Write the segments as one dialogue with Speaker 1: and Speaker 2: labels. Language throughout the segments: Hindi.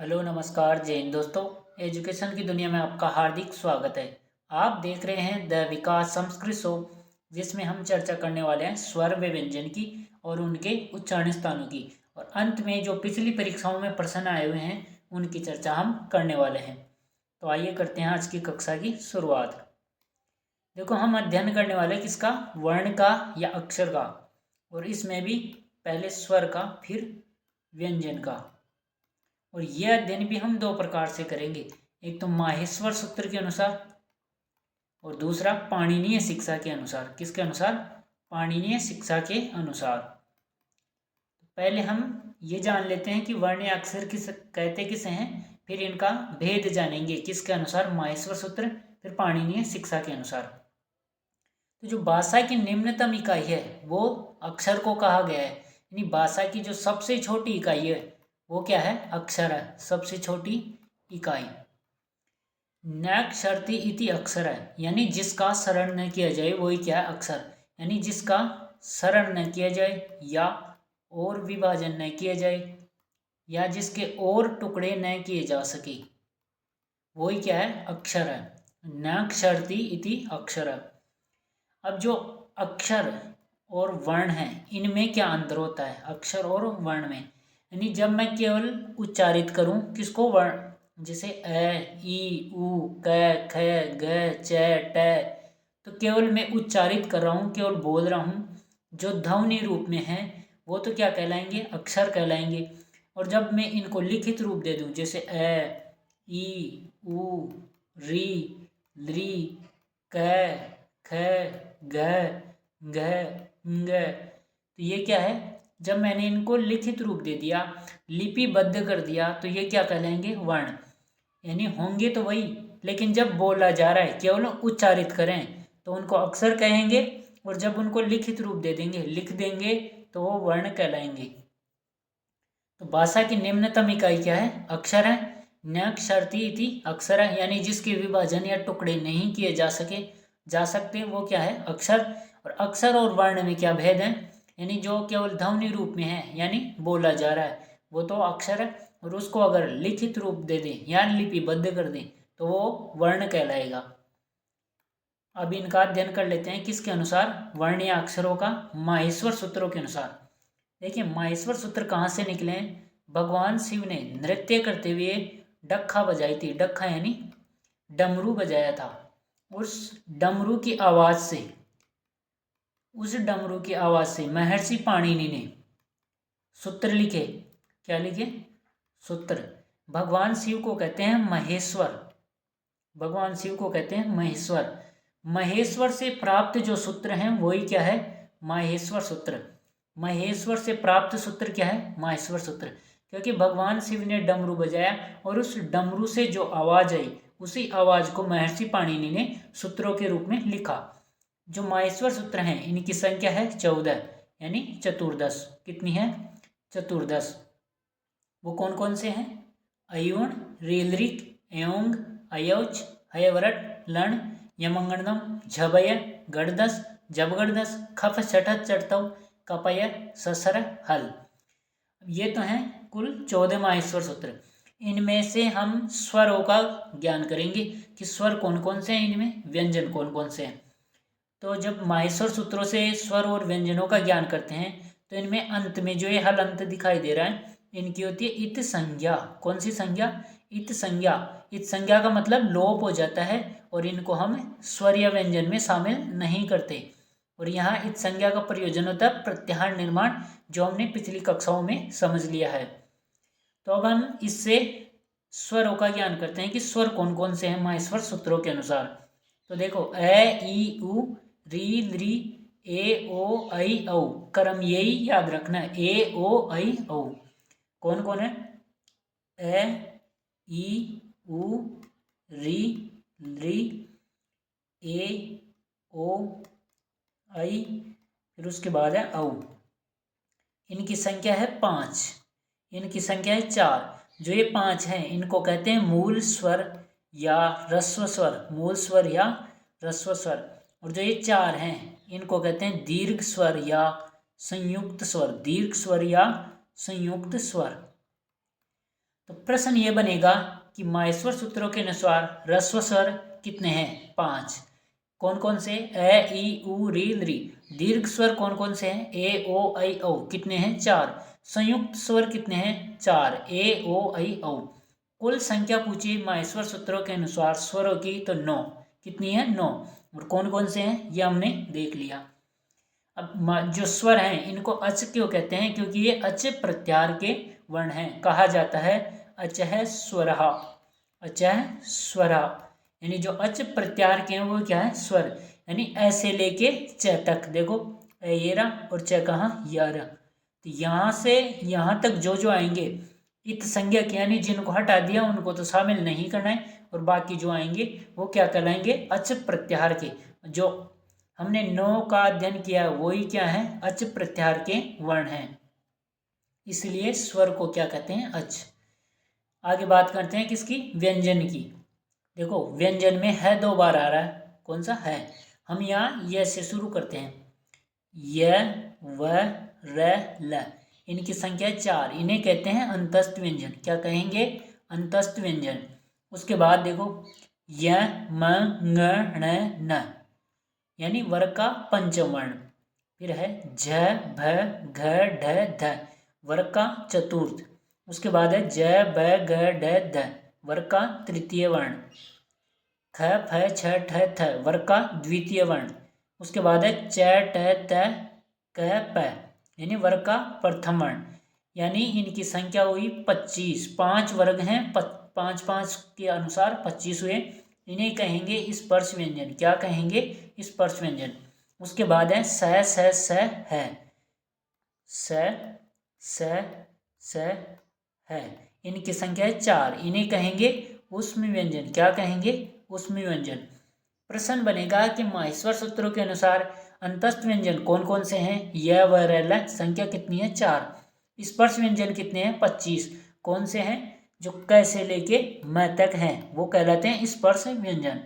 Speaker 1: हेलो नमस्कार जय हिंद दोस्तों। एजुकेशन की दुनिया में आपका हार्दिक स्वागत है। आप देख रहे हैं द विकास संस्कृत शो, जिसमें हम चर्चा करने वाले हैं स्वर व व्यंजन की और उनके उच्चारण स्थानों की, और अंत में जो पिछली परीक्षाओं में प्रश्न आए हुए हैं उनकी चर्चा हम करने वाले हैं। तो आइए करते हैं आज की कक्षा की शुरुआत। देखो, हम अध्ययन करने वाले किसका, वर्ण का या अक्षर का, और इसमें भी पहले स्वर का फिर व्यंजन का। और यह अध्ययन भी हम दो प्रकार से करेंगे, एक तो माहेश्वर सूत्र के अनुसार और दूसरा पाणिनीय शिक्षा के अनुसार। किसके अनुसार? पाणिनीय शिक्षा के अनुसार। पहले हम ये जान लेते हैं कि वर्ण या अक्षर किस कहते किसे हैं, फिर इनका भेद जानेंगे किसके अनुसार, माहेश्वर सूत्र फिर पाणिनीय शिक्षा के अनुसार। तो जो भाषा की निम्नतम इकाई है वो अक्षर को कहा गया है, यानी भाषा की जो सबसे छोटी इकाई है वो क्या है, अक्षर है, सबसे छोटी इकाई। नक्षरति इति अक्षर है, यानी जिसका शरण न किया जाए वही क्या है, अक्षर। यानी जिसका शरण न किया जाए या और विभाजन न किया जाए या जिसके और टुकड़े न किए जा सके वही क्या है, अक्षर है। नक्षरति इति अक्षर है। अब जो अक्षर और वर्ण है इनमें क्या अंतर होता है, अक्षर और वर्ण में? यानी जब मैं केवल उच्चारित करूं किसको, वर्ण, जैसे ए ई उ क ख ग च ट, तो केवल मैं उच्चारित कर रहा हूं, केवल बोल रहा हूं। जो ध्वनि रूप में है वो तो क्या कहलाएंगे, अक्षर कहलाएंगे। और जब मैं इनको लिखित रूप दे दूं, जैसे ए ई उ री ली क ख घ घ घ, तो ये क्या है, जब मैंने इनको लिखित रूप दे दिया, लिपिबद्ध कर दिया, तो ये क्या कहलाएंगे, वर्ण। यानी होंगे तो वही, लेकिन जब बोला जा रहा है केवल उच्चारित करें तो उनको अक्षर कहेंगे, और जब उनको लिखित रूप दे देंगे, लिख देंगे, तो वो वर्ण कहलाएंगे। तो भाषा की निम्नतम इकाई क्या है, अक्षर है। नक्षरति इति अक्षर है, यानी जिसके विभाजन या टुकड़े नहीं किए जा सकते वो क्या है, अक्षर। और अक्षर और वर्ण में क्या भेद है, यानी जो केवल ध्वनि रूप में है यानी बोला जा रहा है वो तो अक्षर है, और उसको अगर लिखित रूप दे दें या लिपिबद्ध कर दें तो वो वर्ण कहलाएगा। अब इनका अध्ययन कर लेते हैं किसके अनुसार, वर्ण या अक्षरों का, माहेश्वर सूत्रों के अनुसार। देखिए, माहेश्वर सूत्र कहाँ से निकले हैं? भगवान शिव ने नृत्य करते हुए डक्खा बजाई थी, डक्खा यानी डमरू बजाया था। उस डमरू की आवाज से महर्षि पाणिनि ने सूत्र लिखे। क्या लिखे? सूत्र। भगवान शिव को कहते हैं महेश्वर, भगवान शिव को कहते हैं महेश्वर। महेश्वर से प्राप्त जो सूत्र हैं वही क्या है, माहेश्वर सूत्र। महेश्वर से प्राप्त सूत्र क्या है, माहेश्वर सूत्र। क्योंकि भगवान शिव ने डमरू बजाया और उस डमरू से जो आवाज आई उसी आवाज को महर्षि पाणिनि ने सूत्रों के रूप में लिखा। जो माहेश्वर सूत्र हैं इनकी संख्या है 14, यानी चतुर्दश। कितनी है? चतुर्दश। वो कौन कौन से हैं? अयुण, रीलरिक, एओंग, अयौच, हयवरट, लण, यमंगणदम, झबय, गणदस, जबगणदस, खफ छठत चढ़तव, कपय, ससर, हल। ये तो हैं कुल 14 माहेश्वर सूत्र। इनमें से हम स्वरों का ज्ञान करेंगे कि स्वर कौन कौन से हैं, इनमें व्यंजन कौन कौन से हैं। तो जब माहेश्वर सूत्रों से स्वर और व्यंजनों का ज्ञान करते हैं तो इनमें अंत में जो ये हल अंत दिखाई दे रहा है इनकी होती है इत संज्ञा। कौन सी संज्ञा? इत संज्ञा। इत संज्ञा का मतलब लोप हो जाता है और इनको हम स्वर या व्यंजन में शामिल नहीं करते। और यहाँ इत संज्ञा का प्रयोजन होता है प्रत्याहार निर्माण, जो हमने पिछली कक्षाओं में समझ लिया है। तो अब हम इससे स्वरों का ज्ञान करते हैं कि स्वर कौन कौन से हैं माहेश्वर सूत्रों के अनुसार। तो देखो, ए ई उ री ली ए ओ आई औ, क्रम यही याद रखना है, ए ओ आई औ। कौन कौन है? ए ई उ री ली ए ओ आई, फिर उसके बाद है औ। इनकी संख्या है 5, इनकी संख्या है 4। जो ये 5 हैं इनको कहते हैं मूल स्वर या ह्रस्व स्वर, मूल स्वर या ह्रस्व स्वर। और जो ये 4 हैं इनको कहते हैं दीर्घ स्वर या संयुक्त स्वर, दीर्घ स्वर या संयुक्त स्वर। तो प्रश्न ये बनेगा कि माहेश्वर सूत्रों के अनुसार ह्रस्व स्वर कितने हैं? 5। कौन कौन से? ए, ई, उ, री, री। दीर्घ स्वर कौन कौन से हैं? ए, ओ, ऐ, औ। कितने हैं? 4। संयुक्त स्वर कितने हैं? 4। ए, ओ, ऐ, औ। कुल संख्या पूछी माहेश्वर सूत्रों के अनुसार स्वरों की, तो 9। कितनी है? 9। और कौन कौन से हैं ये हमने देख लिया। अब जो स्वर हैं इनको अच क्यों कहते हैं? क्योंकि ये अच प्रत्याहार के वर्ण हैं। कहा जाता है अचः स्वरः, अचः स्वरः। यानी जो अच प्रत्याहार के हैं वो क्या है? स्वर। यानी ऐसे लेके च तक। देखो ये रहा और च कहाँ? यह रहा। तो यहाँ से यहाँ तक जो जो आएंगे इत संज्ञा के, यानी जिनको हटा दिया उनको तो शामिल नहीं करना है, और बाकी जो आएंगे वो क्या कहलाएंगे? अच प्रत्याहार के। जो हमने 9 का अध्ययन किया वही क्या है? अच प्रत्याहार के वर्ण हैं, इसलिए स्वर को क्या कहते हैं? अच। आगे बात करते हैं किसकी? व्यंजन की। देखो व्यंजन में है 2 बार आ रहा है। कौन सा है? हम यहाँ य से शुरू करते हैं। य, व, र, ल। इनकी संख्या 4। इन्हें कहते हैं अंतस्थ व्यंजन। क्या कहेंगे? अंतस्थ व्यंजन। उसके बाद देखो य, म, ङ, ण, न, यानी वर्ग का पंचम वर्ण। फिर है झ, भ, घ, ढ, ध, वर्ग का चतुर्थ। उसके बाद है ज, ब, ग, ड, ध, वर्ग का तृतीय वर्ण। ख, फ, छ, ठ, थ, वर्ग का द्वितीय वर्ण। उसके बाद है च, ट, त, क, प, यानी वर्ग का प्रथम वर्ण। यानी इनकी संख्या हुई 25। 5 वर्ग हैं, 5 के अनुसार 25 हुए। इन्हें कहेंगे स्पर्श व्यंजन। क्या कहेंगे? स्पर्श व्यंजन। उसके बाद है स, स, है, स, स, है। इनकी संख्या है 4। इन्हें कहेंगे ऊष्म व्यंजन। क्या कहेंगे? ऊष्म व्यंजन। प्रश्न बनेगा कि माहेश्वर सूत्रों के अनुसार अंतस्थ व्यंजन कौन कौन से हैं? य, व, र, ल। संख्या कितनी है? 4। स्पर्श व्यंजन कितने हैं? 25। कौन से हैं? जो क से लेके म तक हैं वो कहलाते हैं स्पर्श व्यंजन।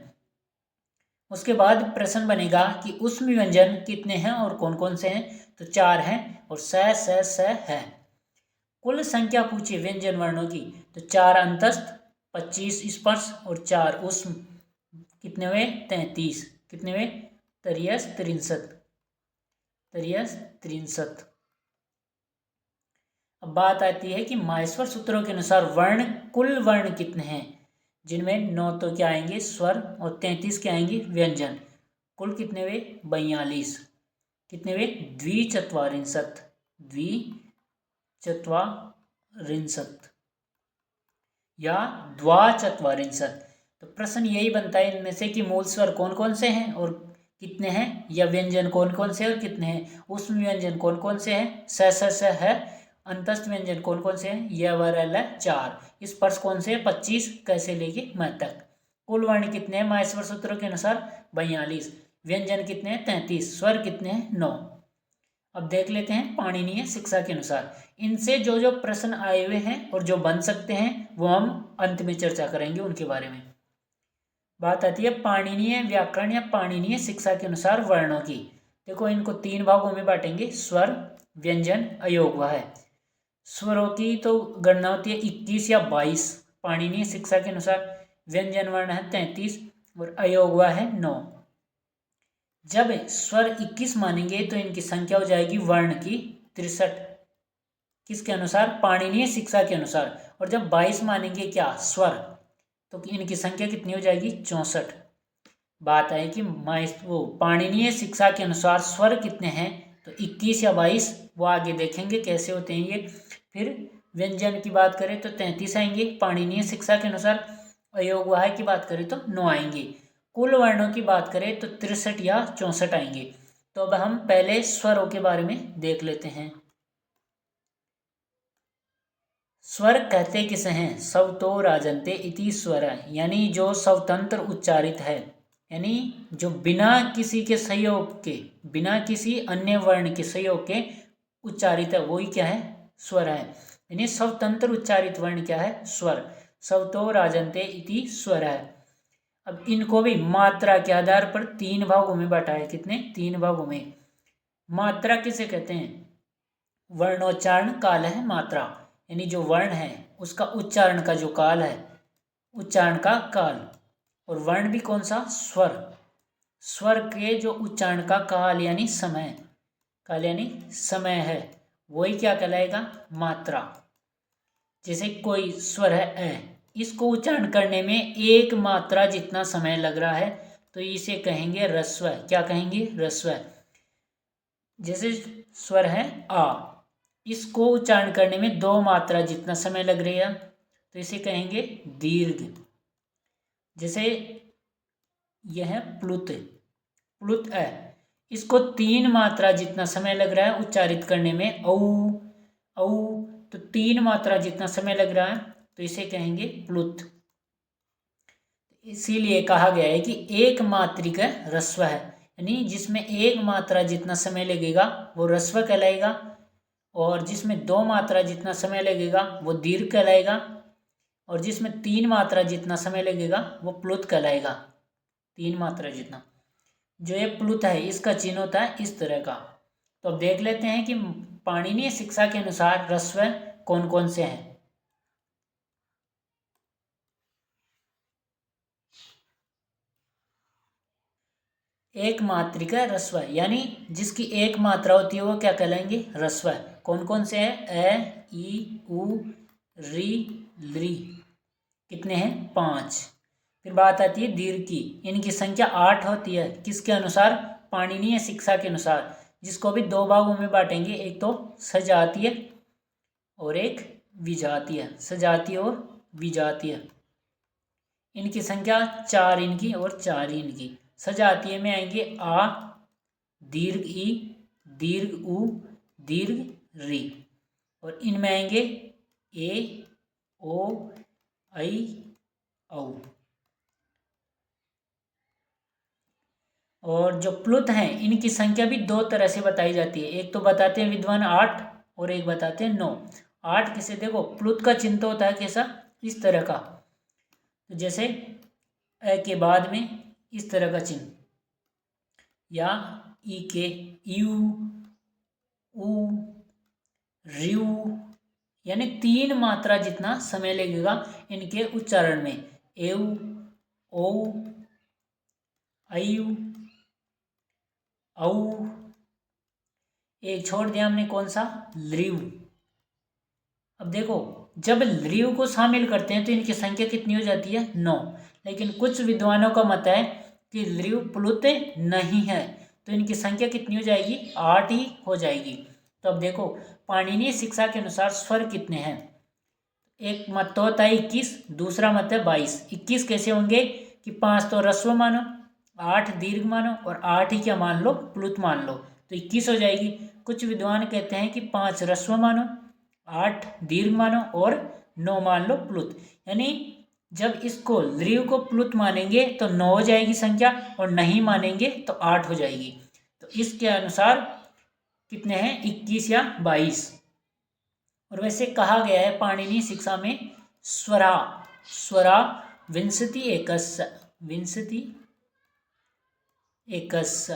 Speaker 1: उसके बाद प्रश्न बनेगा कि ऊष्म व्यंजन कितने हैं और कौन कौन से हैं? तो 4 हैं और स है। कुल संख्या पूछी व्यंजन वर्णों की, तो 4 अंतस्थ, 25 स्पर्श और 4 ऊष्म। कितने हुए? 33। कितने हुए? 63। 63। अब बात आती है कि माहेश्वर सूत्रों के अनुसार वर्ण, कुल वर्ण कितने हैं? जिनमें 9 तो क्या आएंगे? स्वर, और 33 क्या आएंगे? व्यंजन। कुल कितने हुए? 42। कितने हुए? द्विचत्वारिंशत्। द्विचत्वारिंशत् या द्वाचत्वारिंशत्। तो प्रश्न यही बनता है इनमें से कि मूल स्वर कौन कौन से हैं और कितने हैं, या व्यंजन कौन कौन से और कितने हैं। ऊष्म व्यंजन कौन कौन से हैं? स है। अंतस्थ व्यंजन कौन कौन से हैं? य, व, र, ल, 4। स्पर्श कौन से? 25 कैसे लेके म तक। कुल वर्ण कितने हैं माहेश्वर सूत्रों के अनुसार? 42। व्यंजन कितने हैं? 33। स्वर कितने हैं? 9। अब देख लेते हैं पाणिनीय शिक्षा के अनुसार इनसे जो जो प्रश्न आए हुए हैं और जो बन सकते हैं वो हम अंत में चर्चा करेंगे उनके बारे में। बात आती है पाणिनीय व्याकरण या पाणिनीय शिक्षा के अनुसार वर्णों की। देखो इनको 3 भागों में बांटेंगे, स्वर, व्यंजन, अयोगवा है। स्वरों की तो गणना होती है 21 या 22 पाणिनीय शिक्षा के अनुसार। व्यंजन वर्ण है 33 और अयोगवा है 9। जब स्वर 21 मानेंगे तो इनकी संख्या हो जाएगी वर्ण की 63। किसके अनुसार? पाणिनीय शिक्षा के अनुसार। और जब 22 मानेंगे क्या? स्वर, तो इनकी संख्या कितनी हो जाएगी? 64। बात है कि वो पाणिनीय शिक्षा के अनुसार स्वर कितने हैं? तो 21 या 22, वो आगे देखेंगे कैसे होते हैं ये। फिर व्यंजन की बात करें तो 33 आएंगे पाणिनीय शिक्षा के अनुसार। अयोगवाह की बात करें तो 9 आएंगे। कुल वर्णों की बात करें तो 63 या 64 आएंगे। तो अब हम पहले स्वरों के बारे में देख लेते हैं। स्वर कहते किसे हैं? स्वतो राजन्ते इति स्वर, यानी जो स्वतंत्र उच्चारित है, यानी जो बिना किसी के सहयोग के, बिना किसी अन्य वर्ण के सहयोग के उच्चारित है, वही क्या है? स्वर है। यानी स्वतंत्र उच्चारित वर्ण क्या है? स्वर। स्वतो राजन्ते इति स्वर है। अब इनको भी मात्रा के आधार पर 3 भागों में बांटा है। कितने? 3 भागों में। मात्रा किसे कहते हैं? वर्णोच्चारण काल है मात्रा। यानी जो वर्ण है उसका उच्चारण का जो काल है, उच्चारण का काल, और वर्ण भी कौन सा, स्वर, स्वर के जो उच्चारण का काल यानी समय, काल यानी समय है, वही क्या कहलाएगा, मात्रा। जैसे कोई स्वर है ए, इसको उच्चारण करने में एक मात्रा जितना समय लग रहा है तो इसे कहेंगे ह्रस्व। क्या कहेंगे, ह्रस्व। जैसे स्वर है आ, इसको उच्चारण करने में 2 मात्रा जितना समय लग रही है तो इसे कहेंगे दीर्घ। जैसे यह है प्लुत, प्लुत ए, इसको 3 मात्रा जितना समय लग रहा है उच्चारित करने में, औ औ, तो 3 मात्रा जितना समय लग रहा है तो इसे कहेंगे प्लुत। इसीलिए कहा गया है कि एक मात्रिक ह्रस्व है, यानी जिसमें एक मात्रा जितना समय लगेगा वो ह्रस्व कहलाएगा, और जिसमें 2 मात्रा जितना समय लगेगा वो दीर्घ कहलाएगा, और जिसमें 3 मात्रा जितना समय लगेगा वो प्लुत कहलाएगा। 3 मात्रा जितना। जो ये प्लुत है इसका चिन्ह होता है इस तरह का। तो अब देख लेते हैं कि पाणिनीय शिक्षा के अनुसार ह्रस्व कौन कौन से हैं। एक मात्रिका ह्रस्व, यानी जिसकी एक मात्रा होती है वो क्या कहलाएंगे, ह्रस्व। कौन कौन से हैं, ए, ई, उ, री, ली। कितने हैं, 5। फिर बात आती है दीर्घ की, इनकी संख्या 8 होती है। किसके अनुसार, पाणिनीय शिक्षा के अनुसार, जिसको भी 2 भागों में बांटेंगे, एक तो सजातीय और एक विजातीय, सजातीय और विजातीय। इनकी संख्या 4 इनकी और 4 इनकी। सजातीय में आएंगे आ, दीर्घ ई, दीर्घ उ, दीर्घ री, और इनमें आएंगे ए, ओ, ऐ, औ। और जो प्लुत हैं इनकी संख्या भी 2 तरह से बताई जाती है। एक तो बताते हैं विद्वान 8 और एक बताते हैं 9। 8 किसे, देखो प्लुत का चिन्ह होता है कैसा, इस तरह का, तो जैसे ए के बाद में इस तरह का चिन्ह, या ई के यू, उ, र्यू, यानी 3 मात्रा जितना समय लगेगा इनके उच्चारण में, एउ, ओ, ऐयु, औ। एक छोड़ दिया हमने, कौन सा, ल्रीव। अब देखो जब ल्रीव को शामिल करते हैं तो इनकी संख्या कितनी हो जाती है, 9। लेकिन कुछ विद्वानों का मत है कि ल्रीव प्लुत नहीं है, तो इनकी संख्या कितनी हो जाएगी, 8 ही हो जाएगी। तो अब देखो पाणिनीय शिक्षा के अनुसार स्वर कितने हैं। एक मत तो होता है 21, दूसरा मत है 22। 21 कैसे होंगे कि 5 तो ह्रस्व मानो, 8 दीर्घ मानो, और 8 ही क्या मान लो, प्लुत मान लो, तो 21 हो जाएगी। कुछ विद्वान कहते हैं कि 5 ह्रस्व मानो, 8 दीर्घ मानो, और 9 मान लो प्लुत। यानी जब इसको ल्रीव को प्लुत मानेंगे तो 9 हो जाएगी संख्या, और नहीं मानेंगे तो 8 हो जाएगी। तो इसके अनुसार कितने हैं, 21 या 22। और वैसे कहा गया है पाणिनीय शिक्षा में स्वरा, स्वरा विंशति एकस्, विंशति एकस्,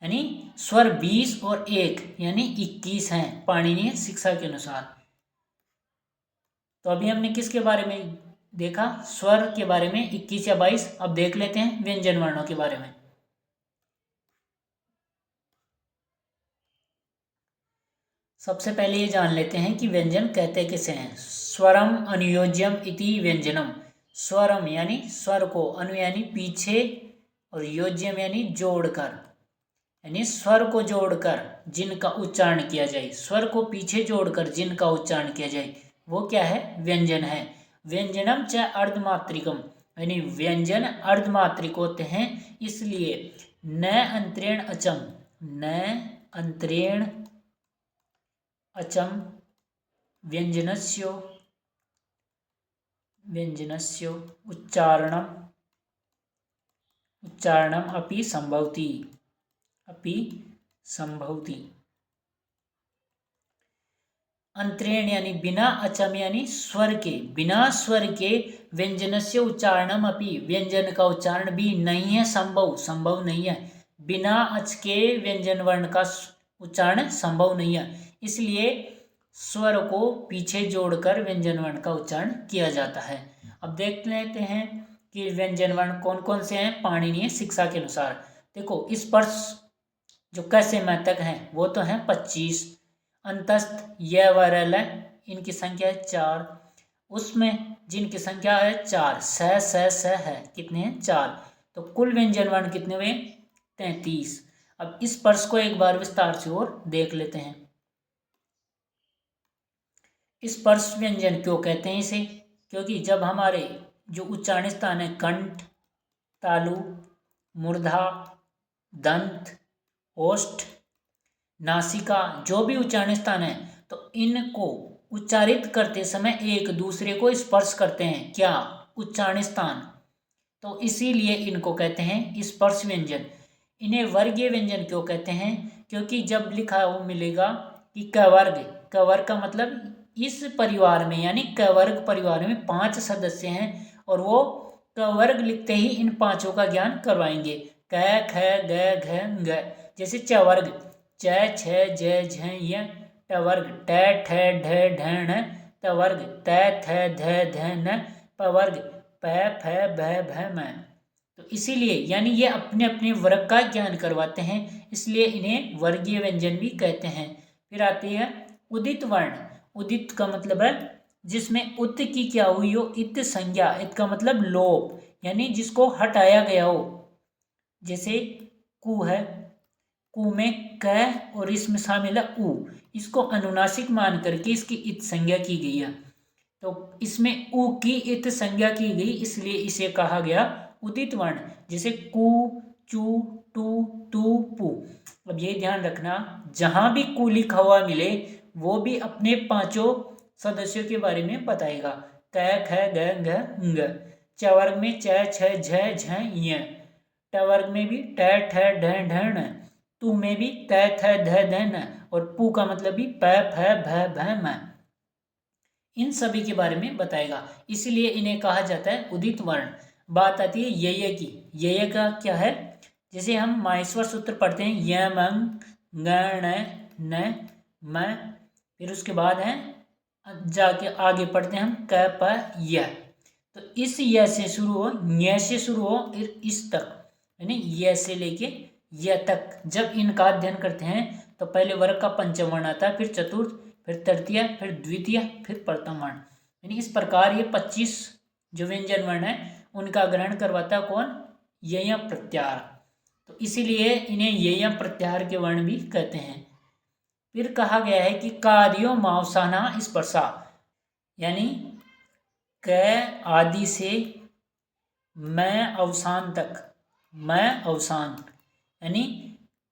Speaker 1: यानी स्वर 20 और 1 यानी 21 हैं पाणिनीय शिक्षा के अनुसार। तो अभी हमने किसके बारे में देखा, स्वर के बारे में 21 या 22। अब देख लेते हैं व्यंजन वर्णों के बारे में। सबसे पहले ये जान लेते हैं कि व्यंजन कहते किसे हैं। स्वरम अनुयोज्यम इति व्यंजनम, स्वरम यानी स्वर को, अनु यानी पीछे, और योज्यम यानी जोड़कर, यानी स्वर को जोड़कर जिनका उच्चारण किया जाए, स्वर को पीछे जोड़कर जिनका उच्चारण किया जाए वो क्या है, व्यंजन है। व्यंजनम च अर्धमात्रिकम, यानी व्यंजन अर्धमात्रिक होते हैं, इसलिए न अंतरेण अचम, न अंतरेण अचम व्यंजनस्य, व्यंजनस्य उच्चारणम, उच्चारणम अपि संभवति, अपि संभवति। अंतरेण यानी बिना, अचम यानी स्वर के, बिना स्वर के व्यंजनस्य उच्चारणम अपि, व्यंजन का उच्चारण भी नहीं है संभव, संभव नहीं है। बिना अच के व्यंजन वर्ण का उच्चारण संभव नहीं है। इसलिए स्वर को पीछे जोड़कर व्यंजन वर्ण का उच्चारण किया जाता है। अब देख लेते हैं कि व्यंजन वर्ण कौन कौन से हैं पाणिनीय शिक्षा के अनुसार। देखो, स्पर्श जो क से म तक हैं वो तो हैं 25। अंतस्थ य व र ल इनकी संख्या है 4। उसमें जिनकी संख्या है 4, स है, कितने हैं 4। तो कुल व्यंजन वर्ण कितने हुए 33। अब इस स्पर्श को एक बार विस्तार से और देख लेते हैं। स्पर्श व्यंजन क्यों कहते हैं इसे? क्योंकि जब हमारे जो उच्चारण स्थान है कंठ, तालु, मूर्धा, दंत, ओष्ठ, नासिका, जो भी उच्चारण स्थान है तो इनको उच्चारित करते समय एक दूसरे को स्पर्श करते हैं। क्या? उच्चारण स्थान। तो इसीलिए इनको कहते हैं स्पर्श व्यंजन। इन्हें वर्गीय व्यंजन क्यों कहते हैं? क्योंकि जब लिखा हो मिलेगा कि कवर्ग, कवर्ग का मतलब इस परिवार में यानी कवर्ग परिवार में 5 सदस्य हैं और वो कवर्ग लिखते ही इन पांचों का ज्ञान करवाएंगे। क, ख, ग, घ, ङ। जैसे चवर्ग च, छ, ज, झ, य। टवर्ग ट, ठ, ढ, ढ, ण। तवर्ग त, थ, ध, ध, न। पवर्ग प, फ, भ, भ, म। तो इसीलिए यानी ये अपने अपने वर्ग का ज्ञान करवाते हैं, इसलिए इन्हें वर्गीय व्यंजन भी कहते हैं। फिर आती है उदित वर्ण। उदित का मतलब है जिसमें उत की क्या हुई हो इत संज्ञा। इत का मतलब लोप यानी जिसको हटाया गया हो। जैसे कु है, कु में क और इसमें शामिल है उ, इसको अनुनासिक मान करके इसकी इत संज्ञा की गई है। तो इसमें उ की इत संज्ञा की गई, इसलिए इसे कहा गया उदित वर्ण। जैसे कु, चु, टू, तू, पु। अब ये ध्यान रखना जहां भी कु लिखा हुआ मिले वो भी अपने पांचों सदस्यों के बारे में बताएगा। क, ख, ग, घ, ङ। च वर्ग में च, छ, झ, झ, य। ट वर्ग में भी ट, ठ, ढ, ढ, ण। तू में भी त, थ, ध, ध, न। और पू का मतलब भी प, फ, भ, भ, म। इन सभी के बारे में बताएगा, इसलिए इन्हें कहा जाता है उदित वर्ण। बात आती है यय की। यय का क्या है? जैसे हम माहेश्वर सूत्र पढ़ते हैं यम, गण, न, म। फिर उसके बाद है जाके आगे पढ़ते हैं हम क, प, य। तो इस य से शुरू हो, न्य से शुरू हो, फिर इस तक यानी य से लेके य तक जब इनका अध्ययन करते हैं तो पहले वर्ग का पंचम वर्ण आता है, फिर चतुर्थ, फिर तृतीय, फिर द्वितीय, फिर प्रथम वर्ण। यानी इस प्रकार ये 25 जो व्यंजन वर्ण है उनका ग्रहण करवाता कौन? यय प्रत्याहार। तो इसीलिए इन्हें यय प्रत्याहार के वर्ण भी कहते हैं। फिर कहा गया है कि कार्यो मावसाना स्पर्शा, यानी क आदि से मैं अवसान तक, मैं अवसान यानी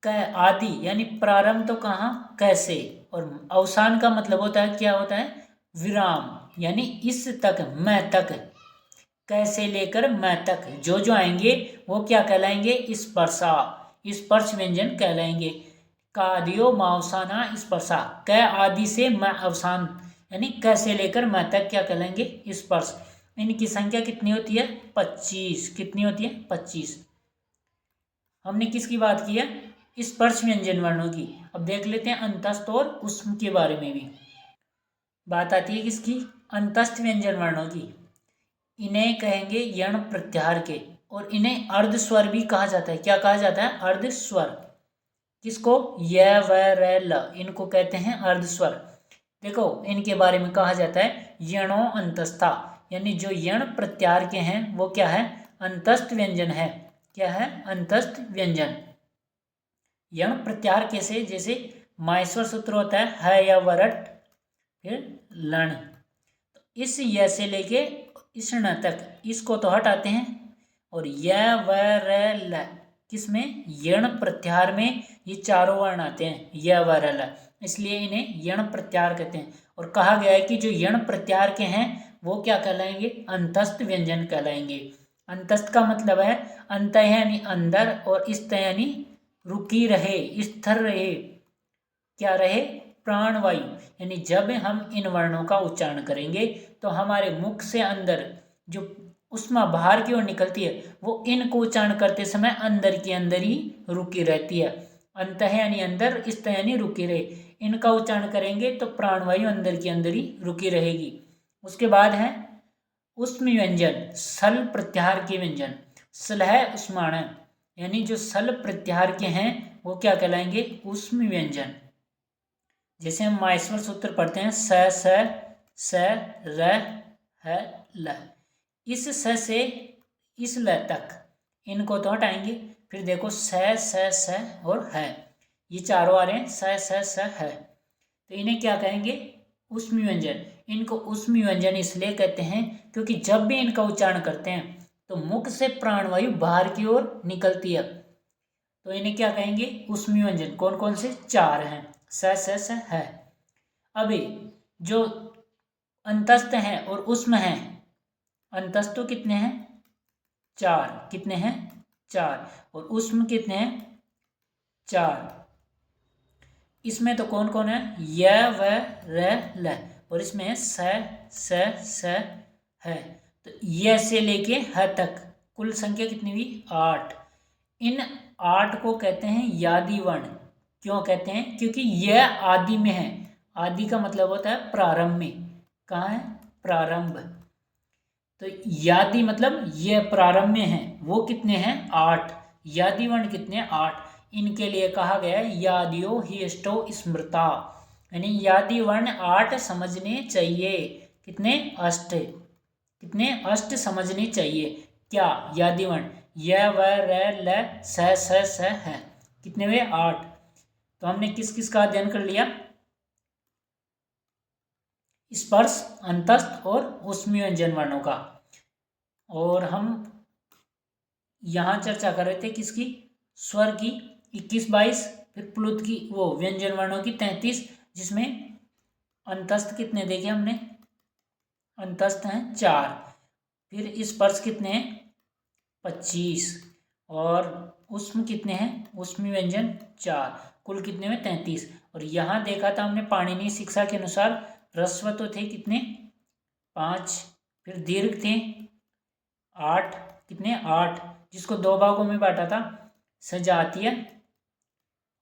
Speaker 1: क आदि यानी प्रारंभ तो कहाँ कैसे, और अवसान का मतलब होता है क्या होता है? विराम। यानी इस तक मैं तक, कैसे लेकर मैं तक जो जो आएंगे वो क्या कहलाएंगे? स्पर्शा, स्पर्श व्यंजन कहलाएंगे। कादियो मावसाना स्पर्शा, क आदि से मैं अवसान यानी कैसे लेकर मैं तक क्या कहलाएंगे? स्पर्श। इनकी संख्या कितनी होती है? 25। कितनी होती है? 25। हमने किसकी बात की है? स्पर्श व्यंजन वर्णों की। अब देख लेते हैं अंतस्थ और उष्म के बारे में भी। बात आती है किसकी? अंतस्थ व्यंजन वर्णों की। इन्हें कहेंगे यण प्रत्याहार के, और इन्हें अर्ध स्वर भी कहा जाता है। क्या कहा जाता है? अर्ध स्वर। किसको? य, व, र, ल, इनको कहते हैं अर्ध स्वर। देखो इनके बारे में कहा जाता है यणो अंतस्था, यानी जो यण प्रत्याहार के हैं वो क्या है? अंतस्थ व्यंजन है। क्या है? अंतस्थ व्यंजन। यण प्रत्याहार कैसे? जैसे माहेश्वर सूत्र होता है या वरट, फिर लण। तो इस य से लेके इस ण तक इसको तो हटाते हैं, और य, व, र, ल किसमें? यण प्रत्याहार में ये चारों वर्ण आते हैं य, व, र, ल, इसलिए इन्हें यण प्रत्याहार कहते हैं। और कहा गया है कि जो यण प्रत्याहार के हैं वो क्या कहलाएंगे? अंतस्थ व्यंजन कहलाएंगे। अंतस्थ का मतलब है अंत यानी अंदर, और इस्त यानी रुकी रहे, स्थिर रहे, क्या रहे? प्राणवायु। यानी जब हम इन वर्णों का उच्चारण करेंगे तो हमारे मुख से अंदर जो उष्मा बाहर की ओर निकलती है वो इनको उच्चारण करते समय अंदर की अंदर ही रुकी रहती है। अंत यानी अंदर, इस्त यानी रुकी रहे। इनका उच्चारण करेंगे तो प्राणवायु अंदर की अंदर ही रुकी रहेगी। उसके बाद है उष्म व्यंजन, सल प्रत्याहार के व्यंजन। सलह उष्माण, यानी जो सल प्रत्याहार के हैं वो क्या कहलाएंगे? उष्म व्यंजन। जैसे हम माहेश्वर सूत्र पढ़ते हैं, स र ह ल, इस स से इस ल तक इनको तो हटाएंगे। फिर देखो स और है, ये चारों आ रहे हैं स है, तो इन्हें क्या कहेंगे? उष्म व्यंजन। इनको उष्म व्यंजन इसलिए कहते हैं क्योंकि जब भी इनका उच्चारण करते हैं तो मुख से प्राणवायु बाहर की ओर निकलती है, तो इन्हें क्या कहेंगे? उष्म व्यंजन। कौन कौन से? 4 हैं, स है। अभी जो अंतस्थ हैं और उष्म हैं, अंतस्थ तो कितने हैं? 4। कितने हैं? 4। और उष्म कितने हैं? 4। इसमें तो कौन कौन है? य व र ल, और इसमें है स है। तो य से लेके ह तक कुल संख्या कितनी हुई? 8। इन 8 को कहते हैं यादि वर्ण। क्यों कहते हैं? क्योंकि यह आदि में है। आदि का मतलब होता है प्रारंभ में। कहाँ है? प्रारंभ। तो यादि मतलब यह प्रारंभ में है। वो कितने हैं? 8। यादि वर्ण कितने? 8। इनके लिए कहा गया है यादियो हिष्टो स्मृता, यानी यादि वर्ण 8 समझने चाहिए। कितने? अष्ट। कितने? अष्ट समझने चाहिए। क्या? यादि वर्ण य व र ल स है। कितने हुए? 8। तो हमने किस किस का अध्ययन कर लिया? स्पर्श, अंतस्थ और उष्म व्यंजन वर्णों का। और हम यहाँ चर्चा कर रहे थे किसकी? स्वर की 21-22, फिर प्लुत की वो व्यंजन वर्णों की 33, जिसमें अंतस्थ कितने देखे हमने? अंतस्थ हैं 4। फिर स्पर्श कितने हैं? 25। और उष्म कितने हैं? उष्म व्यंजन 4। कुल कितने में? 33। और यहाँ देखा था हमने पाणिनि शिक्षा के अनुसार ह्रस्व तो थे कितने? 5। फिर दीर्घ थे 8। कितने? 8, जिसको 2 भागों में बांटा था, सजातीय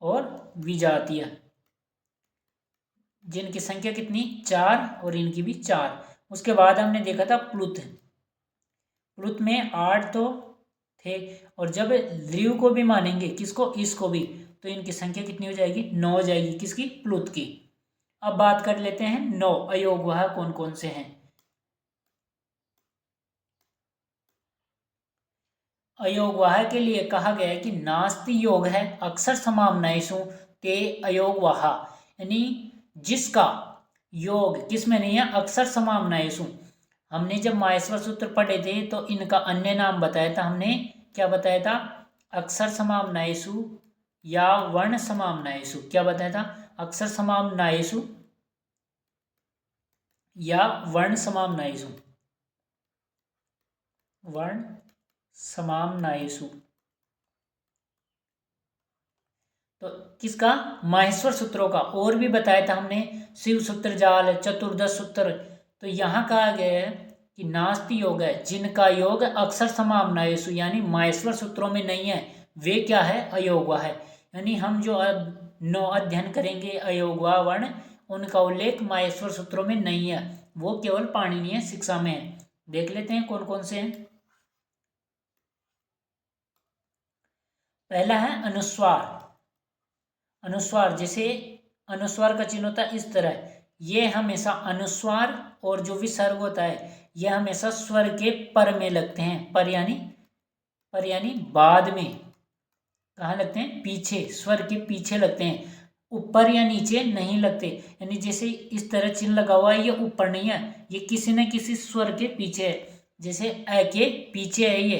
Speaker 1: और विजातीय, जिनकी संख्या कितनी? 4, और इनकी भी 4। उसके बाद हमने देखा था प्लुत। प्लुत में 8 तो थे, और जब ल्यू को भी मानेंगे, किसको? इसको भी, तो इनकी संख्या कितनी हो जाएगी? 9 हो जाएगी। किसकी? प्लुत की। अब बात कर लेते हैं 9 अयोगवाह कौन कौन से हैं। अयोगवाह के लिए कहा गया है कि नास्ति योग है अक्षर समामनायसु ते अयोगवाह, यानी जिसका योग किसमें नहीं है? अक्षर समामनायसु। हमने जब माहेश्वर सूत्र पढ़े थे तो इनका अन्य नाम बताया था हमने। क्या बताया था? अक्षर समामनायसु या वर्ण समामनायसु। क्या बताया था? अक्षर समामनायसु या वर्ण समामनायसु। वर्ण समामनायसु। तो किसका? माहेश्वर सूत्रों का। और भी बताया था हमने, शिव सूत्र जाल, चतुर्दश सूत्र। तो यहाँ कहा गया है कि नास्ति योग है जिनका योग अक्षर समामनायसु यानी माहेश्वर सूत्रों में नहीं है, वे क्या है? अयोगवा है। यानी हम जो 9 अध्ययन करेंगे अयोगवा वर्ण, उनका उल्लेख माहेश्वर सूत्रों में नहीं है, वो केवल पाणिनीय शिक्षा में है। देख लेते हैं कौन कौन से हैं। पहला है अनुस्वार। अनुस्वार, जैसे अनुस्वार का चिन्ह होता है इस तरह, ये हमेशा अनुस्वार और जो विसर्ग होता है ये हमेशा स्वर के पर में लगते हैं। पर यानी बाद में। कहाँ लगते हैं? पीछे, स्वर के पीछे लगते हैं, ऊपर या नीचे नहीं लगते। यानी जैसे इस तरह चिन्ह लगा हुआ है, ये ऊपर नहीं है, ये किसी न किसी स्वर के पीछे है। जैसे अ के पीछे है, ये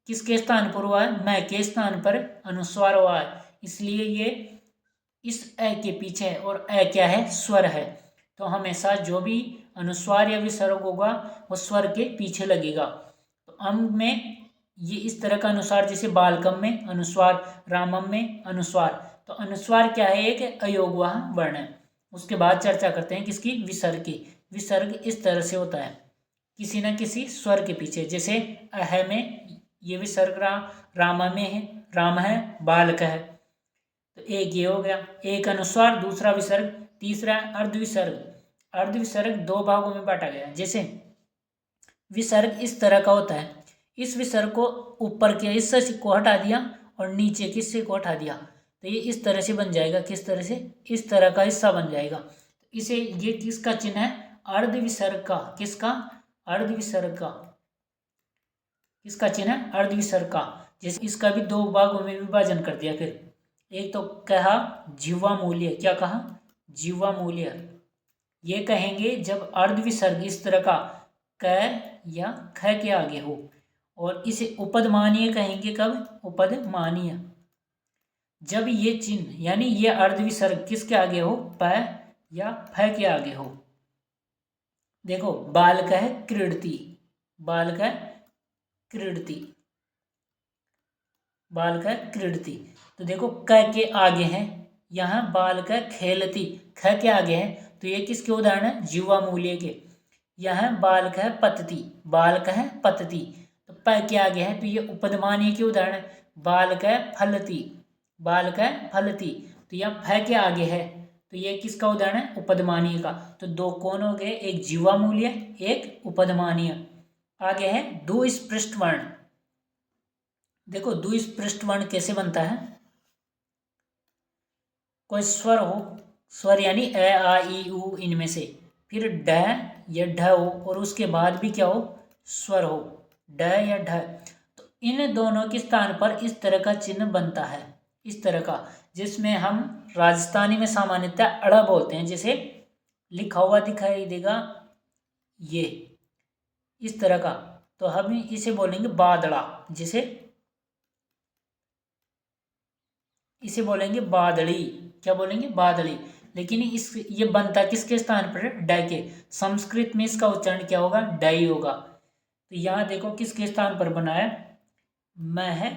Speaker 1: किसके स्थान पर हुआ है? म के स्थान पर अनुस्वार हुआ है, इसलिए ये इस अ के पीछे है। और अ क्या है? स्वर है। तो हमेशा जो भी अनुस्वार या विसर्ग होगा वो स्वर के पीछे लगेगा। तो अम में ये इस तरह का अनुस्वार, जैसे बालकम में अनुस्वार, रामम में अनुस्वार। तो अनुस्वार क्या है? एक अयोगवाह वर्ण है। उसके बाद चर्चा करते हैं किसकी? विसर्ग की। विसर्ग इस तरह से होता है, किसी न किसी स्वर के पीछे। जैसे अह में ये विसर्ग राम में है, राम है, बालक है। तो एक ये हो गया, एक अनुस्वार, दूसरा विसर्ग, तीसरा अर्धविसर्ग। अर्धविसर्ग दो भागों में बांटा गया। जैसे विसर्ग इस तरह का होता है, इस विसर्ग को ऊपर के हिस्से को हटा दिया और नीचे के हिस्से को हटा दिया, तो ये इस तरह से बन जाएगा। किस तरह से? इस तरह का हिस्सा बन जाएगा। इसे, ये किसका चिन्ह है? अर्धविसर्ग का। किसका? अर्धविसर्ग का। किसका चिन्ह है? अर्धविसर्ग का। जैसे इसका भी दो भागों में विभाजन कर दिया। फिर एक तो कहा जीवा मूल्य। क्या कहा? जीवा मूल्य। ये कहेंगे जब अर्धविसर्ग इस तरह का क या ख के आगे हो, और इसे उपदमानीय कहेंगे। कब? उपदमानीय। जब ये चिन्ह यानी ये अर्धविसर्ग किसके आगे हो? प या फ के आगे हो। देखो, बालकः क्रीडति, बालकः क्रीडति, बालकः क्रीडति। तो देखो क के आगे है, यहाँ बालकः खेलति, ख के आगे है, तो ये किसके उदाहरण है? जीवा मूल्य के। यहाँ बालकः पतति, बालकः पतति, तो प के आगे है, तो ये उपदमानीय के उदाहरण है। बालकः फलति, बालकः फलति, तो यहाँ फ के आगे है, तो ये किसका उदाहरण है? उपदमानीय का। तो दो कौन हो गए? एक जीवा मूल्य, एक उपदमानीय। आगे है दुस्पृष्ट वर्ण। देखो दुस्पृष्ट वर्ण कैसे बनता है? कोई स्वर हो, स्वर यानी अ आ ई उ, इनमें से फिर ड या ढ हो, और उसके बाद भी क्या हो? स्वर हो, ड या ढ। तो इन दोनों के स्थान पर इस तरह का चिन्ह बनता है, इस तरह का, जिसमें हम राजस्थानी में सामान्यतः अड़ा बोलते हैं। जैसे लिखा हुआ दिखाई देगा ये इस तरह का, तो हम इसे बोलेंगे बादड़ा। जैसे इसे बोलेंगे बादड़ी। क्या बोलेंगे? बादड़ी। लेकिन ये बनता किसके स्थान पर? ड के। संस्कृत में इसका उच्चारण क्या होगा? डाई होगा। तो यहाँ देखो किसके स्थान पर बना है? मैं है,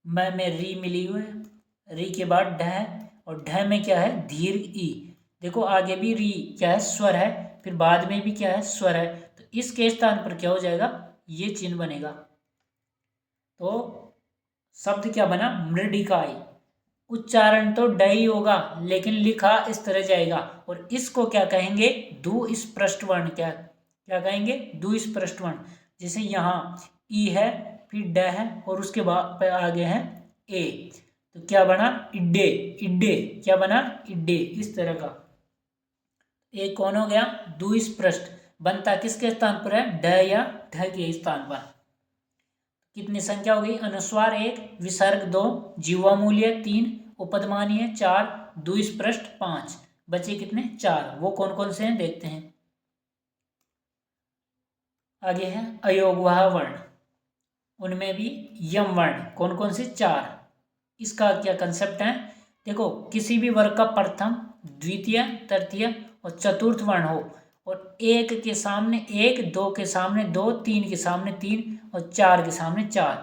Speaker 1: मैं में री मिली हुई है, री के बाद ढ है, और ढ में क्या है? दीर्घ ई। देखो आगे भी री क्या है? स्वर है, फिर बाद में भी क्या है? स्वर है। तो इसके स्थान पर क्या हो जाएगा? ये चिन्ह बनेगा। तो शब्द क्या बना? मृडिकाई। उच्चारण तो डई होगा, लेकिन लिखा इस तरह जाएगा। और इसको क्या कहेंगे? दुस्पृष्ट वर्ण। क्या क्या कहेंगे? दुस्पृष्ट वर्ण। जैसे यहाँ ई है, फिर ड है, और उसके बाद आगे है ए, तो क्या बना? इड्डे। इड्डे। क्या बना? इड्डे। इस तरह का एक कौन हो गया? दुस्पृष्ट। बनता किसके स्थान पर है? ड या ढ के स्थान पर। कितनी संख्या हो गई? अनुस्वार 1, विसर्ग 2, जीवा मूल्य 3, उपदमानीय 4, दुस्पृष्ट 5। बचे कितने? 4। वो कौन कौन से हैं देखते हैं। आगे है अयोगवाह वर्ण, उनमें भी यम वर्ण। कौन कौन से? 4। इसका क्या कंसेप्ट है? देखो, किसी भी वर्ग का प्रथम, द्वितीय, तृतीय और चतुर्थ वर्ण हो, और 1 के सामने 1, 2 के सामने 2, 3 के सामने 3 और 4 के सामने 4।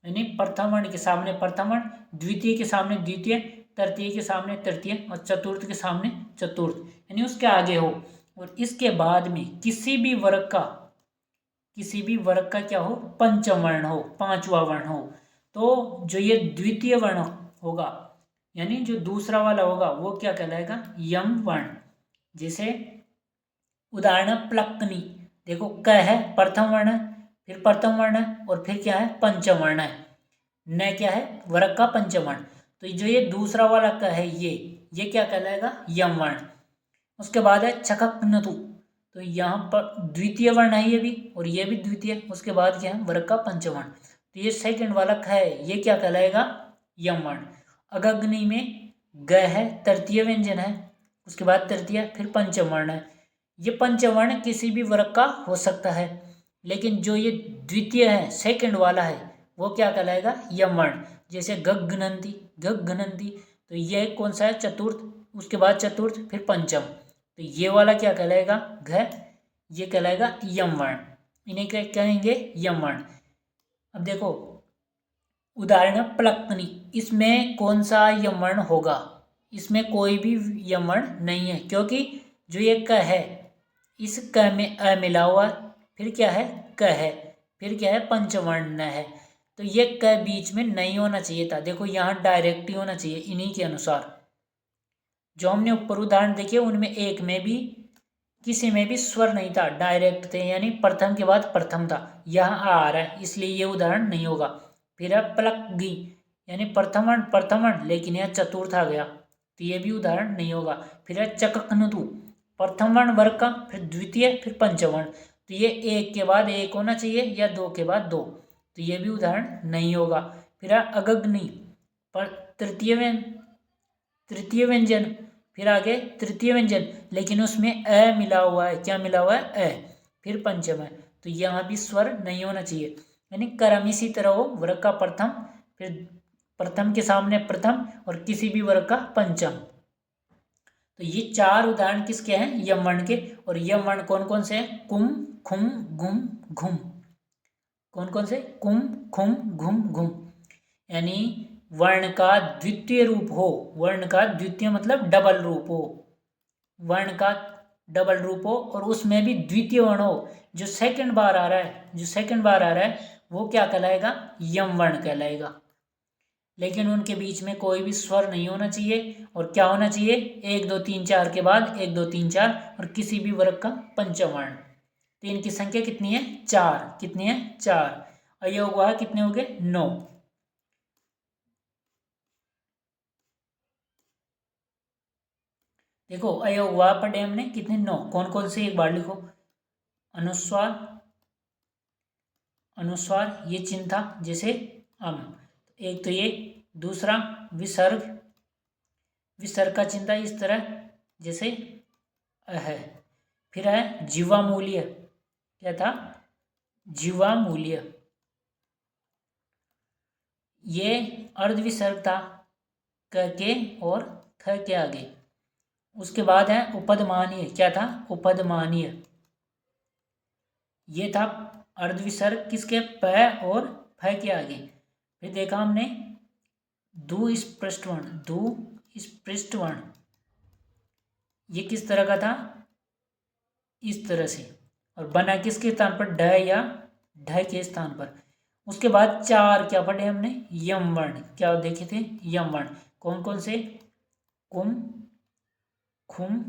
Speaker 1: यानी प्रथम वर्ण के सामने प्रथम वर्ण, द्वितीय के सामने द्वितीय, तृतीय के सामने तृतीय और चतुर्थ के सामने चतुर्थ, यानी उसके आगे हो। और इसके बाद में किसी भी वर्ग का क्या हो? पंचम वर्ण हो, पांचवा वर्ण हो। तो जो ये द्वितीय वर्ण होगा, यानी जो दूसरा वाला होगा, वो क्या कहलाएगा? यम वर्ण। जैसे उदाहरण प्लक्कनी। देखो क है, प्रथम वर्ण है, फिर प्रथम वर्ण है, और फिर क्या है? पंचम वर्ण है। न क्या है? वर्ग का पंचम वर्ण। तो जो ये दूसरा वाला क है, ये क्या कहलाएगा? यम वर्ण। उसके बाद है छककनतु। तो यहाँ पर द्वितीय वर्ण है ये भी, और ये भी द्वितीय। उसके बाद क्या है? वर्ग का पंचम वर्ण। तो ये सेकंड वाला ख है, ये क्या कहलाएगा? यम वर्ण। अगग्नि में ग है, तृतीय व्यंजन है, उसके बाद तृतीय, फिर पंचम वर्ण है। ये पंचम वर्ण किसी भी वर्ग का हो सकता है, लेकिन जो ये द्वितीय है, सेकंड वाला है, वो क्या कहलाएगा? यम वर्ण। जैसे गगनंती, गगनंती, तो ये कौन सा है? चतुर्थ, उसके बाद चतुर्थ, फिर पंचम। तो ये वाला क्या कहलाएगा? घ। ये कहलाएगा यम वर्ण। इन्हें क्या कहेंगे? यम वर्ण। अब देखो उदाहरण प्लक्कनी। इसमें कौन सा यम वर्ण होगा? इसमें कोई भी यम वर्ण नहीं है, क्योंकि जो ये क है, इस क में अ मिला हुआ, फिर क्या है? क है, फिर क्या है? पंचवर्ण है। तो ये क बीच में नहीं होना चाहिए था। देखो यहाँ डायरेक्ट ही होना चाहिए इन्हीं के अनुसार। जो हमने ऊपर उदाहरण देखे उनमें एक में भी किसी में भी स्वर नहीं था, डायरेक्ट थे, यानी प्रथम के बाद प्रथम था। यहाँ आ रहा है इसलिए ये उदाहरण नहीं होगा। फिर है प्लगी, यानी प्रथम वर्ण लेकिन यह चतुर्थ आ गया तो ये भी उदाहरण नहीं होगा। फिर है चककनुदु, प्रथम वर्ण वर्ग का, फिर द्वितीय, फिर पंचम वर्ण, तो ये एक के बाद एक होना चाहिए या दो के बाद दो, तो ये भी उदाहरण नहीं होगा। फिर है अगग्नि, पर तृतीय व्यंजन, फिर आगे तृतीय व्यंजन लेकिन उसमें अ मिला हुआ है। क्या मिला हुआ है? अ। फिर पंचम है तो यहाँ भी स्वर नहीं होना चाहिए, यानी क्रम इसी तरह हो, वर्ग का प्रथम, फिर प्रथम के सामने प्रथम और किसी भी वर्ग का पंचम। तो ये चार उदाहरण किसके हैं? यम वर्ण के। और यम वर्ण कौन कौन से हैं? कुम, खुम, घुम, घुम। कौन कौन से? कुम, खुम, घुम, घुम। यानी वर्ण का द्वितीय रूप हो, वर्ण का द्वितीय मतलब डबल रूप हो, वर्ण का डबल रूप हो और उसमें भी द्वितीय वर्ण हो। जो सेकंड बार आ रहा है वो क्या कहलाएगा? यम वर्ण कहलाएगा। लेकिन उनके बीच में कोई भी स्वर नहीं होना चाहिए। और क्या होना चाहिए? 1 2 3 4 के बाद 1 2 3 4 और किसी भी वर्ग का पंचम वर्ण। तो इनकी संख्या कितनी है? 4। कितनी है? 4। अयोगवाह कितने हो गए? 9। देखो अयोगवाह पढ़े हमने कितने? 9। कौन कौन से? एक बार लिखो। अनुस्वार, अनुस्वार ये चिन्ह था जैसे अम, एक तो ये। दूसरा विसर्ग, विसर्ग का चिन्ह था इस तरह जैसे है। फिर है जीवामूल्य, क्या था? जीवामूल्य, ये अर्ध विसर्ग था क के और ख के आगे। उसके बाद है उपदमानीय, क्या था? उपदमानीय, ये था अर्ध विसर्ग किसके? प और फ के आगे। फिर देखा हमने दुस्पृष्ट वर्ण, दुस्पृष्ट वर्ण, ये किस तरह का था? इस तरह से, और बना किसके स्थान पर? ढ या ढ के स्थान पर। उसके बाद 4 क्या पढ़े हमने? यम वर्ण, क्या देखे थे? यम वर्ण कौन कौन से? कुम, खुम,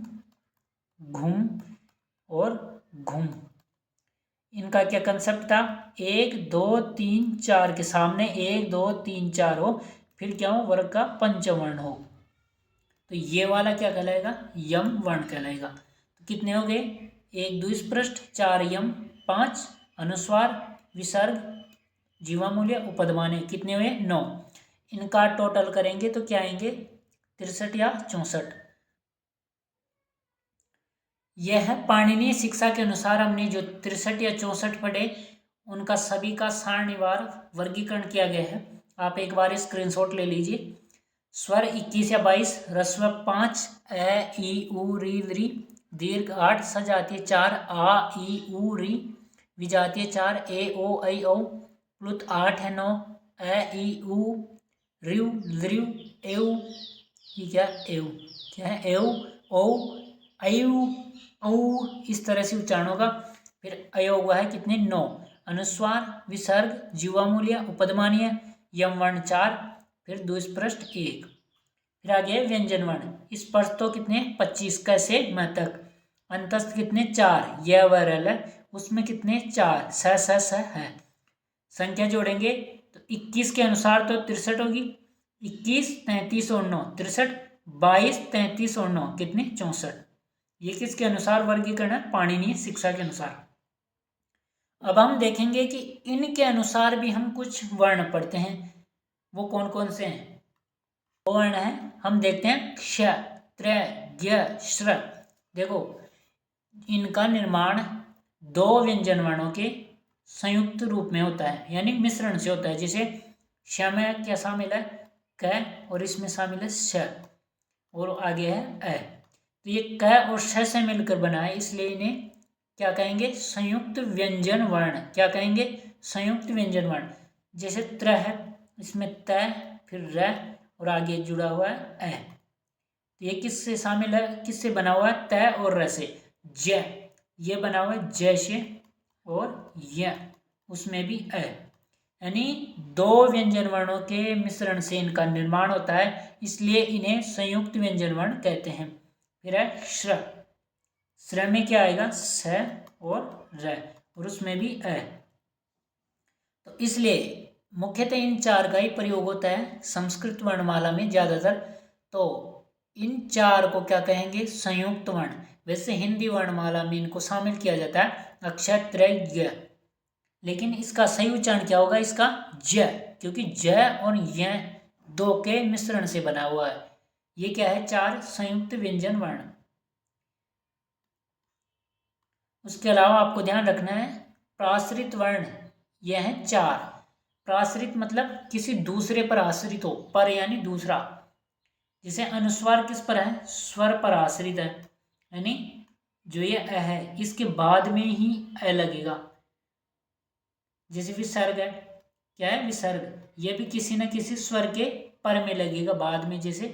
Speaker 1: घुम और घुम। इनका क्या कंसेप्ट था? 1 2 3 4 के सामने 1 2 3 4 हो, फिर क्या हो? वर्ग का पंचम वर्ण हो, तो ये वाला क्या कहलाएगा? यम वर्ण कहलाएगा। तो कितने हो गए? 1 दुस्पृष्ट, 4 यम, 5 अनुस्वार, विसर्ग, जीवामूल्य, उपदमाने। कितने हुए? 9। इनका टोटल करेंगे तो क्या आएंगे? 63 या 64। यह है पाणिनीय शिक्षा के अनुसार हमने जो 63 या 64 पढ़े उनका सभी का सारणीवार वर्गीकरण किया गया है। आप एक बार स्क्रीनशॉट ले लीजिए। स्वर 21 या 22, ह्रस्व 5, ए ई उ री री, दीर्घ 8, सजातीय 4, आ ई उ री, विजातीय 4, ए ओ ऐ औ, प्लुत 8 है 9, ए ई उ ऋ लृ एव, ये क्या? एव, क्या है? एव, ओ, अयु, औ, इस तरह से उच्चारण होगा। फिर अयोग हुआ है कितने? 9। अनुस्वार, विसर्ग, जीवामूल्य, उपदमानीय, यम वर्ण 4, फिर दुस्पृष्ट 1। फिर आगे व्यंजन वर्ण। स्पर्श तो कितने? 25 कैसे? म तक। अंतस्थ कितने? 4, यह वरल है उसमें कितने? 4, स है। संख्या जोड़ेंगे तो 21 के अनुसार तो 63 होगी, 21 33 और 9 63, 22 33 और 9 कितने? 64। ये किसके अनुसार वर्गीकरण है? पाणिनीय शिक्षा के अनुसार। अब हम देखेंगे कि इनके अनुसार भी हम कुछ वर्ण पढ़ते हैं, वो कौन कौन से हैं? वो वर्ण है, हम देखते हैं क्ष, त्र, ज्ञ, श्र। देखो इनका निर्माण 2 व्यंजन वर्णों के संयुक्त रूप में होता है, यानी मिश्रण से होता है। जैसे श में क्या शामिल है? क, और इसमें शामिल है श, और आगे है अ। तो ये क और श से मिलकर बना है, इसलिए इन्हें क्या कहेंगे? संयुक्त व्यंजन वर्ण। क्या कहेंगे? संयुक्त व्यंजन वर्ण। जैसे त्र है, इसमें त, फिर र और आगे जुड़ा हुआ है अ। तो ये किससे शामिल है? किससे बना हुआ है? त और र से। ज, ये बना हुआ है ज से, और य उसमें भी अ, यानी दो व्यंजन वर्णों के मिश्रण से इनका निर्माण होता है, इसलिए इन्हें संयुक्त व्यंजन वर्ण कहते हैं। फिर है श्र। श्र में क्या आएगा? स और र, और उसमें भी अ। तो इसलिए मुख्यतः इन चार का ही प्रयोग होता है संस्कृत वर्णमाला में ज्यादातर। तो इन चार को क्या कहेंगे? संयुक्त वर्ण। वैसे हिंदी वर्णमाला में इनको शामिल किया जाता है अक्षर त्रय य, लेकिन इसका सही उच्चारण क्या होगा? इसका ज, क्योंकि ज और य दो के मिश्रण से बना हुआ है। ये क्या है? चार संयुक्त व्यंजन वर्ण। उसके अलावा आपको ध्यान रखना है प्राश्रित वर्ण, यह है चार। प्राश्रित मतलब किसी दूसरे पर आश्रित हो, पर यानी दूसरा। जैसे अनुस्वार किस पर है? स्वर पर आश्रित है, यानी जो ये अ है इसके बाद में ही अ लगेगा। जैसे विसर्ग है, क्या है? विसर्ग, ये भी किसी न किसी स्वर के पर में लगेगा बाद में, जैसे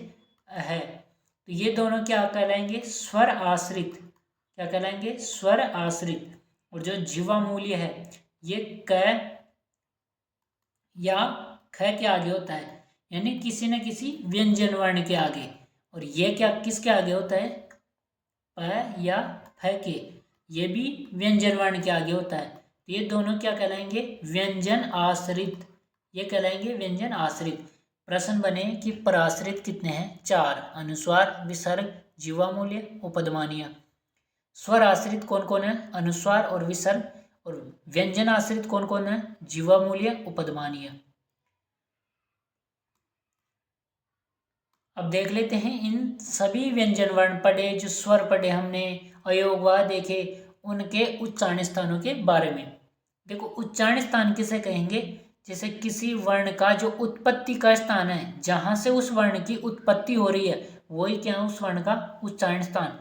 Speaker 1: अ है। तो ये दोनों क्या कहलाएंगे? स्वर आश्रित। क्या कहलाएंगे? स्वर आश्रित। और जो जीवा मूल्य है ये क या ख के आगे होता है, यानी किसी न किसी व्यंजन वर्ण के आगे। और ये क्या किसके आगे होता है? प या फ के, ये भी व्यंजन वर्ण के आगे होता है। तो ये दोनों क्या कहलाएंगे? व्यंजन आश्रित। ये कहलाएंगे व्यंजन आश्रित। प्रश्न बने कि पराश्रित कितने हैं? चार। अनुस्वार, विसर्ग, जीवा मूल्य, उपधमानीय। स्वर आश्रित कौन कौन है? अनुस्वार और विसर्ग। और व्यंजन आश्रित कौन कौन है? जीवा मूल्य, उपधमानीय। अब देख लेते हैं इन सभी व्यंजन वर्ण पढ़े, जो स्वर पढ़े हमने, अयोगवा देखे, उनके उच्चारण स्थानों के बारे में। देखो उच्चारण स्थान किसे कहेंगे? जैसे किसी वर्ण का जो उत्पत्ति का स्थान है, जहां से उस वर्ण की उत्पत्ति हो रही है, वही क्या है? उस वर्ण का उच्चारण स्थान।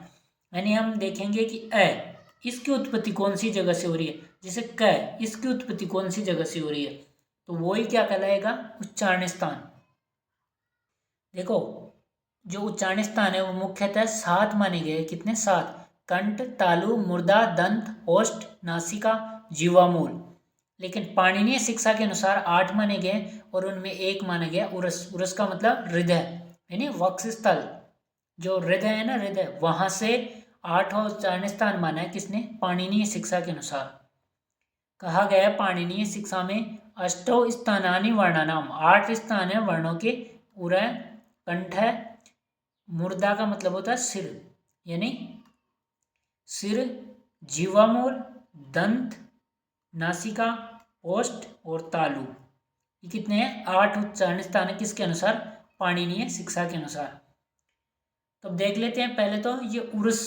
Speaker 1: यानी हम देखेंगे कि अ, इसकी उत्पत्ति कौन सी जगह से हो रही है, जैसे क, इसकी उत्पत्ति कौन सी जगह से हो रही है, तो वही क्या कहलाएगा? उच्चारण स्थान। देखो जो उच्चारण स्थान है वो मुख्यतः 7 माने गए। कितने? 7। कंठ, तालु, मुर्दा, दंत, ओष्ठ, नासिका, जीवामूल। लेकिन पाणिनीय शिक्षा के अनुसार 8 माने गए, और उनमें एक माना गया उरस। उरस का मतलब हृदय, यानी वक्षस्थल। जो हृदय है ना, हृदय, वहां से 8 उच्चारण स्थान माना है। किसने? पाणिनीय शिक्षा के अनुसार। कहा गया है पाणिनीय शिक्षा में अष्टौ स्थानानि वर्णानाम, 8 स्थान है वर्णों के। उर, कंठ है, मुर्दा का मतलब होता है सिर, यानी सिर, जीवामूल, दंत, नासिका, ओष्ठ और तालु। ये कितने हैं? 8 उच्चारण स्थान है। किसके अनुसार? पाणिनीय शिक्षा के अनुसार। तो देख लेते हैं पहले तो ये उर्स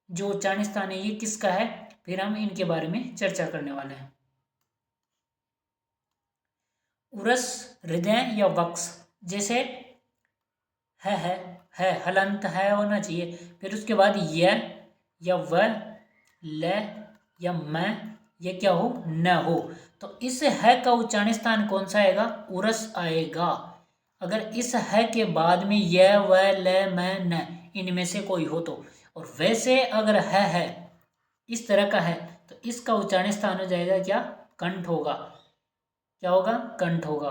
Speaker 1: जो उच्चारण स्थान है ये किसका है, फिर हम इनके बारे में चर्चा करने वाले हैं। उरस हृदय या वक्ष, जैसे है हलंत है होना चाहिए, फिर उसके बाद य या व, ल या मैं, ये क्या हो? न हो। तो इस है का उच्चारण स्थान कौन सा आएगा? उरस आएगा। अगर इस है के बाद में य, व, ल, मैं, न, इनमें से कोई हो तो। और वैसे अगर है इस तरह का है, तो इसका उच्चारण स्थान हो जाएगा क्या? कंठ होगा। क्या होगा? कंठ होगा।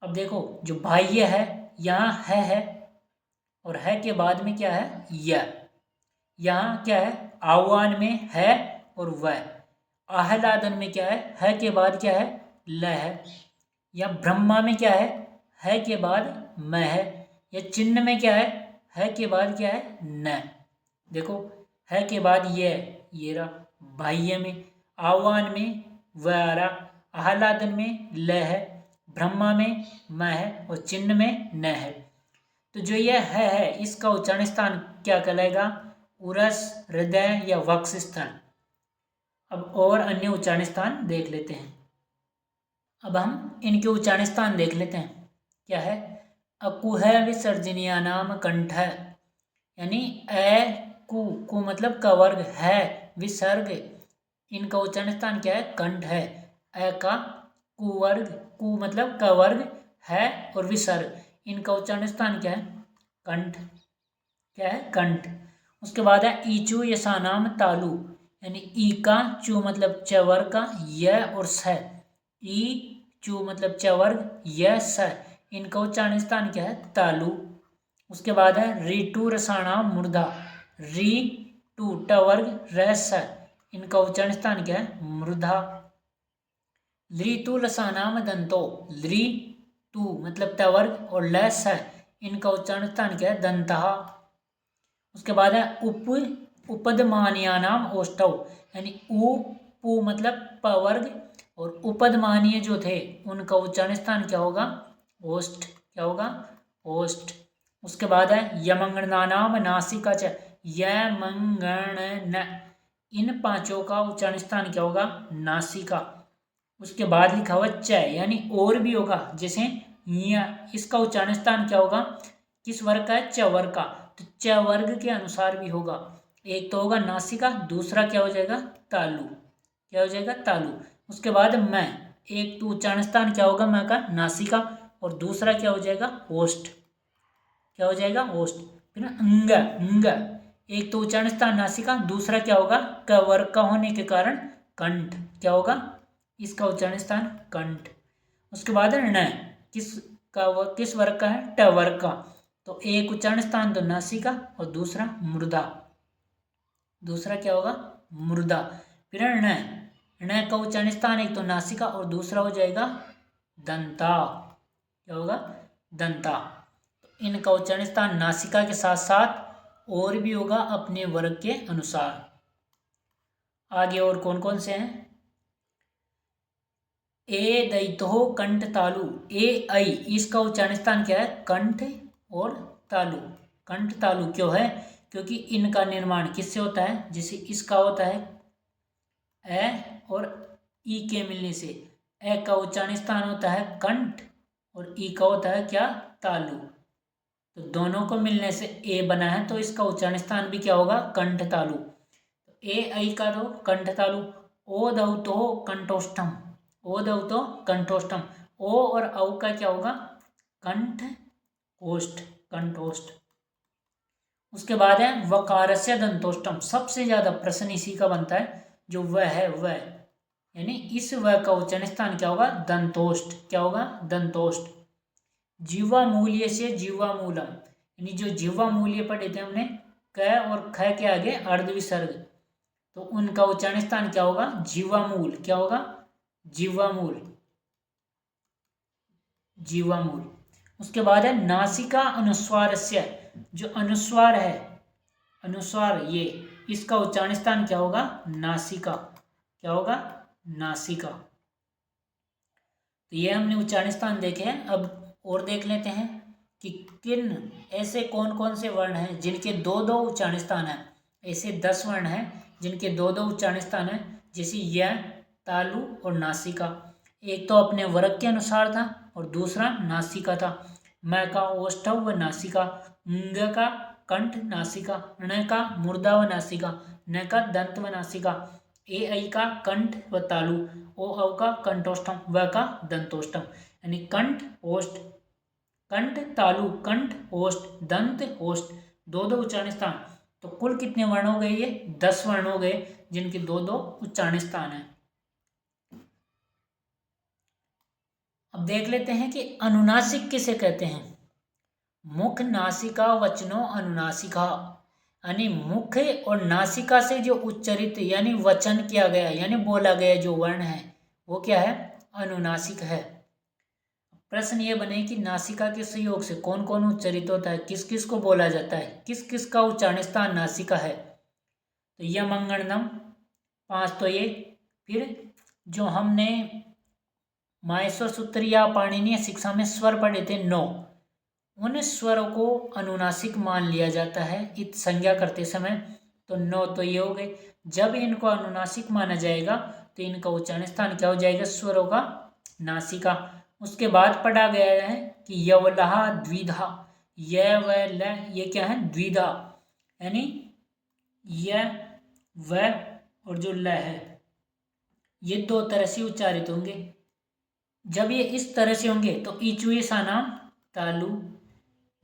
Speaker 1: अब देखो जो बाह्य है, यहाँ है, और है के बाद में क्या है? य। यहाँ क्या है? आह्वान में है और वह। आहलादन में क्या है के बाद क्या है? ल है। या ब्रह्मा में क्या है के बाद मैं है। या चिन्ह में क्या है के बाद क्या है? न। देखो है के बाद ये रहा। बाह्य में, आह्वान में वह आ रहा, आहलादन में ल है, ब्रह्मा में मैं है, और चिन्ह में न है। तो जो ये है इसका उच्चारण स्थान क्या कहलाएगा? उरस, हृदय या वक्ष स्थल। अब और अन्य उच्चारण स्थान देख लेते हैं। अब हम इनके उच्चारण स्थान देख लेते हैं। क्या है? अकुह विसर्जनीय नाम कंठ, यानी कु मतलब का वर्ग है, विसर्ग, इनका उच्चारण स्थान क्या है? कंठ है। अ का कुवर्ग, कु मतलब का वर्ग है और विसर्ग, इनका उच्चारण स्थान क्या है? कंठ। क्या है? कंठ। उसके बाद है ईचू यशानाम तालु, यानी ई का, चू मतलब चवर का, य और स, ई चू मतलब च वर्ग, य स, इनका उच्चारण स्थान क्या है? तालु। उसके बाद है ऋतु रसाणाम मूर्धा, री टू ट वर्ग, र स, इनका उच्चारण स्थान क्या है? मूर्धा। ऋतु रसानाम दंतो, ली टू मतलब ट वर्ग और ल स, इनका उच्चारण स्थान क्या है? दंतः। उसके बाद है उपदमानियानाम ओष्ठौ, यानी उ पु मतलब प वर्ग और उपदमानीय जो थे उनका उच्चारण स्थान क्या होगा? ओष्ठ। क्या होगा? ओष्ठ। उसके बाद है यमंगनानाम नासिका च, यमंगण, इन पांचों का उच्चारण स्थान क्या होगा? नासिका। उसके बाद लिखा हुआ च, यानी और भी होगा, जैसे य, इसका उच्चारण स्थान क्या होगा? किस वर्ग का है? च वर्ग का। तो च वर्ग के अनुसार भी होगा। एक तो होगा नासिका, दूसरा क्या हो जाएगा? तालु। क्या हो जाएगा? तालु। उसके बाद मैं, एक तो उच्चारण स्थान क्या होगा? मैं का नासिका, और दूसरा क्या हो जाएगा? ओष्ठ। क्या हो जाएगा? ओष्ठ। फिर अंग, अंग, एक तो उच्चारण स्थान नासिका, दूसरा क्या होगा? क वर्ग का होने के कारण कंठ। क्या होगा? इसका उच्चारण स्थान कंठ। उसके बाद है न, किस वर्ग का है? ट वर्ग का। तो एक उच्चारण स्थान तो नासिका और दूसरा मृदा। दूसरा क्या होगा? मृदा। फिर न, न का उच्चारण स्थान एक तो नासिका और दूसरा हो जाएगा दंता। क्या होगा? दंता। तो इनका उच्चारण स्थान नासिका के साथ साथ और भी होगा अपने वर्ग के अनुसार। आगे और कौन कौन से हैं? ए दैतो कंठ तालु, ए ऐ, इसका उच्चारण स्थान क्या है? कंठ और तालु। कंठ तालु क्यों है? क्योंकि इनका निर्माण किससे होता है? जैसे इसका होता है ए और ई के मिलने से, ए का उच्चारण स्थान होता है कंठ और ई का होता है क्या? तालु। तो दोनों को मिलने से ए बना है, तो इसका उच्चारण स्थान भी क्या होगा? कंठ तालु। तो ए ऐ का तो कंठ तालु, ओ दौतो कंठोष्ठम, ओ दौतो कंठोष्ठम, ओ और औ का क्या होगा? कंठ ओष्ठ, कंठोष्ठ। उसके बाद है वकारस्य दंतोष्ठम, सबसे ज्यादा प्रश्न इसी का बनता है, जो व है वह, यानी इस व का उच्चारण स्थान क्या होगा? दंतोष्ठ। क्या होगा? दंतोष्ठ। जीवा मूल्य से जीवा मूलम, यानी जो जीवा मूल्य पढ़े थे हमने, क और ख के आगे अर्ध विसर्ग, तो उनका उच्चारण स्थान क्या होगा? जीवामूल। क्या होगा? जीवामूल। जीवामूल। उसके बाद है नासिका अनुस्वारस्य, जो अनुस्वार है, अनुस्वार ये, इसका उच्चारण स्थान क्या होगा? नासिका। क्या होगा? नासिका। तो ये हमने उच्चारण स्थान देखे हैं। अब और देख लेते हैं कि किन ऐसे कौन कौन से वर्ण हैं जिनके दो दो उच्चारण स्थान हैं। ऐसे 10 वर्ण हैं जिनके दो दो उच्चारण स्थान हैं, जैसे य, तालु और नासिका। एक तो अपने वर्ग के अनुसार था और दूसरा नासिका था। म का ओष्ठव व नासिका, ng का कंठ नासिका, ण का मूर्धा व नासिका, न का दंत व नासिका, ए ऐ का कंठ व तालु, ओ औ का कंठोष्ठम, व का दंतोष्ठम, यानी कंठ ओष्ठ, कंठ तालु, कंठ ओष्ठ, दंत ओष्ठ, दो दो उच्चारण स्थान। तो कुल कितने वर्ण हो गए? ये 10 वर्ण हो गए जिनके दो दो उच्चारण स्थान है। अब देख लेते हैं कि अनुनासिक किसे कहते हैं। मुख नासिका वचनो अनुनासिका, यानी मुख और नासिका से जो उच्चरित यानी वचन किया गया यानी बोला गया जो वर्ण है वो क्या है? अनुनासिक है। प्रश्न ये बने कि नासिका के सहयोग से कौन कौन उच्चरित होता है, किस किस को बोला जाता है, किस किस का उच्चारण स्थान नासिका है। तो यमंगणनम 5 तो ये, फिर जो हमने माहेश्वर सूत्र या पाणिनीय शिक्षा में स्वर पढ़े थे 9, उन स्वरों को अनुनासिक मान लिया जाता है इत संज्ञा करते समय। तो 9 तो ये हो गए। जब इनको अनुनासिक माना जाएगा तो इनका उच्चारण स्थान क्या हो जाएगा? स्वरों का नासिका। उसके बाद पढ़ा गया है कि यवलहा द्विधा, य व ल ये क्या है? द्विधा, यानी य व और जो ल है ये 2 तरह से उच्चारित होंगे। जब ये इस तरह से होंगे तो इचुए सा नाम तालु,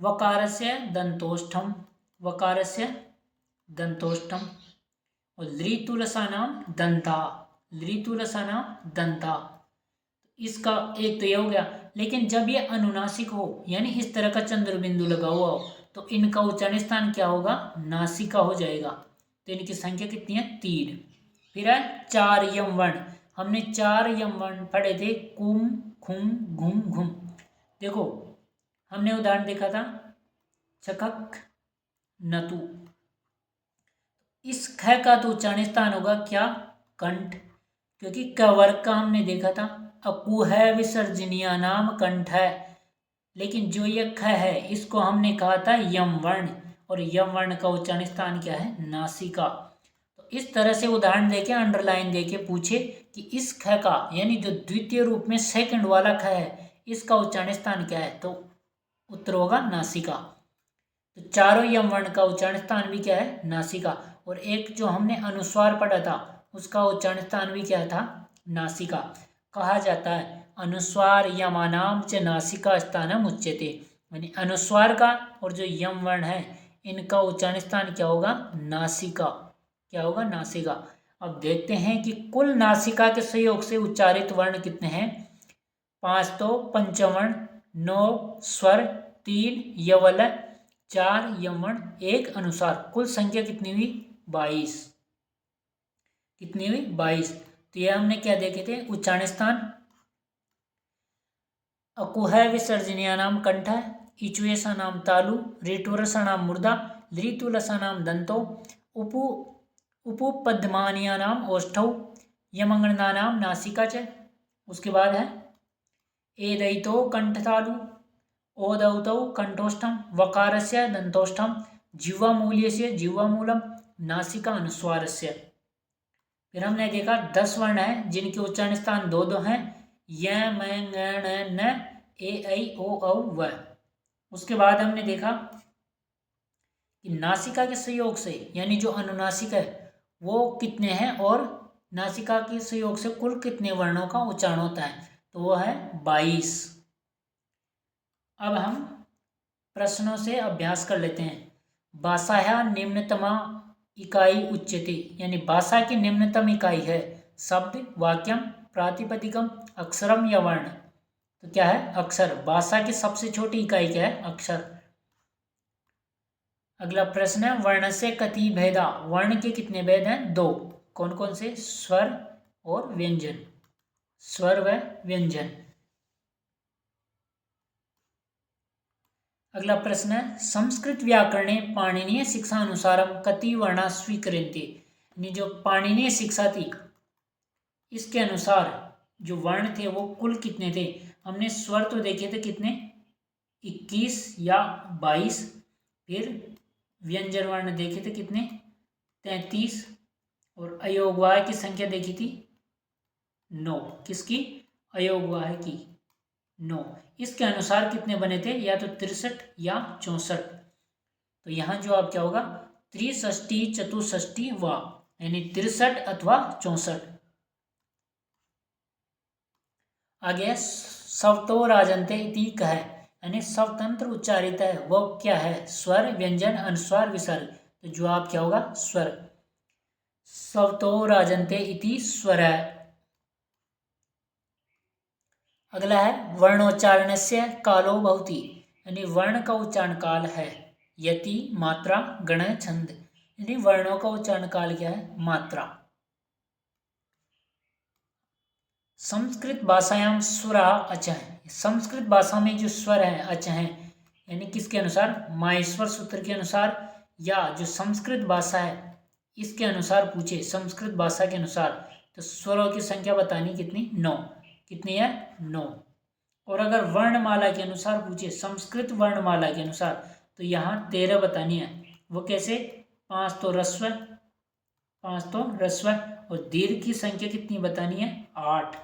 Speaker 1: वकारस्य दंतोष्ठम, वकारस्य दंतोष्ठम, और लृतुलसा नाम दंता, लृतुलसा नाम दंता। इसका एक तो ये हो गया। लेकिन जब ये अनुनासिक हो यानी इस तरह का चंद्र बिंदु लगा हुआ हो तो इनका उच्चारण स्थान क्या होगा, नासिका हो जाएगा। तो इनकी संख्या कितनी है, 3। फिर है 4 यम वर्ण। हमने 4 यम वर्ण पढ़े थे, कुम खुम घुम घुम। देखो हमने उदाहरण देखा था चकक नतु। इस ख का तो उच्चारण स्थान होगा क्या, कंठ, क्योंकि क वर्ग का हमने देखा था अकु है विसर्जनीय नाम कंठ है। लेकिन जो ये ख है इसको हमने कहा था यम वर्ण, और यम वर्ण का उच्चारण स्थान क्या है, नासिका। तो इस तरह से उदाहरण देके अंडरलाइन देके पूछे कि इस ख का यानी जो द्वितीय रूप में सेकंड वाला ख है इसका उच्चारण स्थान क्या है, तो उत्तर होगा नासिका। तो चारों यम वर्ण का उच्चारण स्थान भी क्या है, नासिका। और एक जो हमने अनुस्वार पढ़ा था उसका उच्चारण स्थान भी क्या था, नासिका। कहा जाता है अनुस्वार यमानाम च नासिका स्थानम उच्यते, यानी अनुस्वार का और जो यम वर्ण है इनका उच्चारण स्थान क्या होगा, नासिका। क्या होगा, नासिका। अब देखते हैं कि कुल नासिका के सहयोग से उच्चारित वर्ण कितने हैं। 5 तो पंचवर्ण, 9 स्वर, 3 यवल, 4 यमवर्ण, 1 अनुसार। कुल संख्या कितनी हुई, 22। कितनी हुई, 22। तो ये हमने क्या देखे थे, उच्चारण स्थान अकुह विसर्जनीय नाम कंठ, इचुएसा नाम तालु, ऋटुरसा नाम मुर्दा, लृतुलसा नाम दंतो, उपु उपपद्मानिया नाम ओष्ठौ, यमंगना नाम नासिका च। उसके बाद है एदयितो कंठतालु, ओदौतौ कंठोष्ठम, वकारस्य दंतोष्ठम, जिह्वामूल्यस्य जिह्वामूलम, नासिका अनुस्वारस्य। फिर हमने देखा 10 वर्ण है जिनके उच्चारण स्थान 2 हैं, य म ङ ण न ए ऐ ओ औ व। उसके बाद हमने देखा कि नासिका के संयोग से यानी जो अनुनासिक है वो कितने हैं और नासिका के संयोग से कुल कितने वर्णों का उच्चारण होता है, तो वो है 22। अब हम प्रश्नों से अभ्यास कर लेते हैं। भाषाया निम्नतमा इकाई उच्यते, यानी भाषा की निम्नतम इकाई है शब्द, वाक्यम, प्रातिपदिकम, अक्षरम या वर्ण। तो क्या है, अक्षर। भाषा की सबसे छोटी इकाई क्या है, अक्षर। अगला प्रश्न है वर्ण से कति भेदा, वर्ण के कितने भेद हैं, 2। कौन कौन से, स्वर और व्यंजन। स्वर व व्यंजन। अगला प्रश्न है संस्कृत व्याकरणे पाणिनीय शिक्षा अनुसारम कति वर्णा स्वीक्रियन्ते, यानी जो पाणिनीय शिक्षा थी इसके अनुसार जो वर्ण थे वो कुल कितने थे। हमने स्वर तो देखे थे कितने, 21 या 22। फिर व्यंजन वर्ण देखे थे कितने, 33। और अयोगवाय की संख्या देखी थी 9। किसकी, अयोगवाय की 9। इसके अनुसार कितने बने थे, या तो 63 या 64। तो यहाँ जो आप क्या होगा, त्रिषष्टि चतुष्षष्टि व, यानी 63 अथवा 64। आगे स्वतो राजन्ते इति कह, यानी स्वतंत्र उच्चारित है वो क्या है, स्वर व्यंजन अनुस्वार विसर्ग। तो जो आप क्या होगा, स्वर। स्वतो राजन्ते इति स्वर है। अगला है वर्णोच्चारणस्य कालो भवति, यानी वर्ण का उच्चारण काल है यति, मात्रा, गण, छंद। यानी वर्णों का उच्चारण काल क्या है, मात्रा। संस्कृत भाषायाम स्वरा अच है, संस्कृत भाषा में जो स्वर है अच है, यानी किसके अनुसार, माहेश्वर सूत्र के अनुसार, या जो संस्कृत भाषा है इसके अनुसार पूछे, संस्कृत भाषा के अनुसार, तो स्वरों की संख्या बतानी कितनी, 9। कितनी है, 9। और अगर वर्णमाला के अनुसार पूछे, संस्कृत वर्णमाला के अनुसार, तो यहाँ 13 बतानी है। वो कैसे, 5 तो ह्रस्व, 5 तो ह्रस्व, और दीर्घ की संख्या कितनी बतानी है, 8।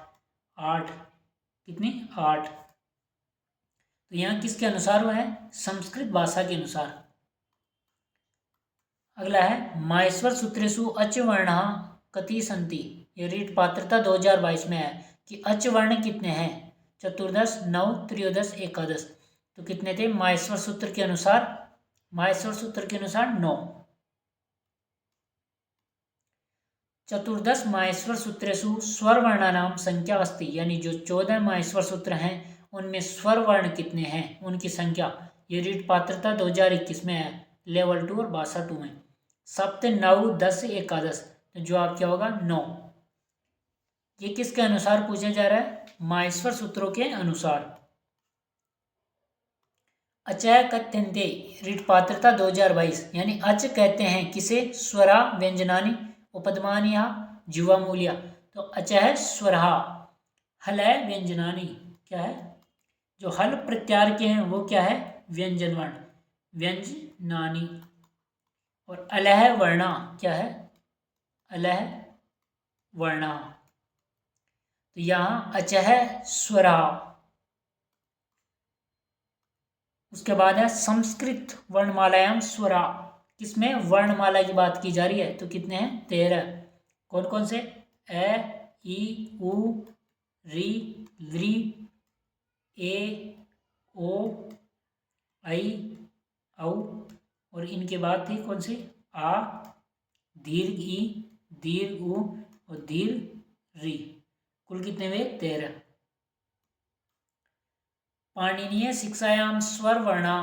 Speaker 1: 8 कितनी, 8। तो यहाँ किसके अनुसार वो है, संस्कृत भाषा के अनुसार। अगला है माहेश्वर सूत्रेषु अच वर्ण कति संति, ये रीट पात्रता 2022 में है कि अच वर्ण कितने हैं, चतुर्दश, 9, त्रयोदश, एकादश। तो कितने थे, माहेश्वर सूत्र के अनुसार, माहेश्वर सूत्र के अनुसार 9। चतुर्दश माहेश्वर सूत्रेषु स्वरवर्णानां संख्या अस्ति, यानी जो 14 माहेश्वर सूत्र हैं उनमें स्वर वर्ण कितने हैं उनकी संख्या। ये रीट पात्रता 2021 में है, लेवल 2 और भाषा 2 में। सप्त, नव, 10, एकादश, तो जवाब क्या होगा 9। ये किसके अनुसार पूछा जा रहा है, माहेश्वर सूत्रों के अनुसार। अचय कथ्यन्ते, रीट पात्रता 2022, यानी अच कहते हैं किसे, स्वरा व्यंजनानि उपपदमानि या जीवामूल्या, तो अच है स्वरा। हल है व्यंजनानि, क्या है, जो हल प्रत्यार के हैं वो क्या है, व्यंजन वर्ण, व्यंजनानि। और अलह वर्णा, क्या है, अलह वर्णा, तो यहाँ अच है स्वरा। उसके बाद है संस्कृत वर्णमालायाम स्वरा, किसमें वर्णमाला की बात की जा रही है, तो कितने हैं 13। कौन कौन से, ए, ई, उ, री, लृ, ए, ओ, ऐ, औ, और इनके बाद थी कौन सी, आ, दीर्घ ई, दीर्घ उ और दीर्घ री। कुल कितने हुए 13। पाणिनीय शिक्षायाम स्वर वर्णा,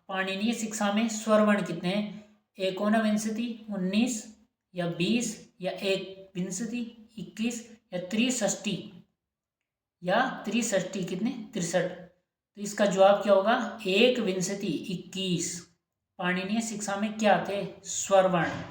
Speaker 1: पाणिनीय शिक्षा में स्वर वर्ण कितने हैं, 19, 19 या 20 या 21, 21 या 63 या 63, कितने 63, तो इसका जवाब क्या होगा 21, 21। पाणिनीय शिक्षा में क्या थे, स्वर वर्ण।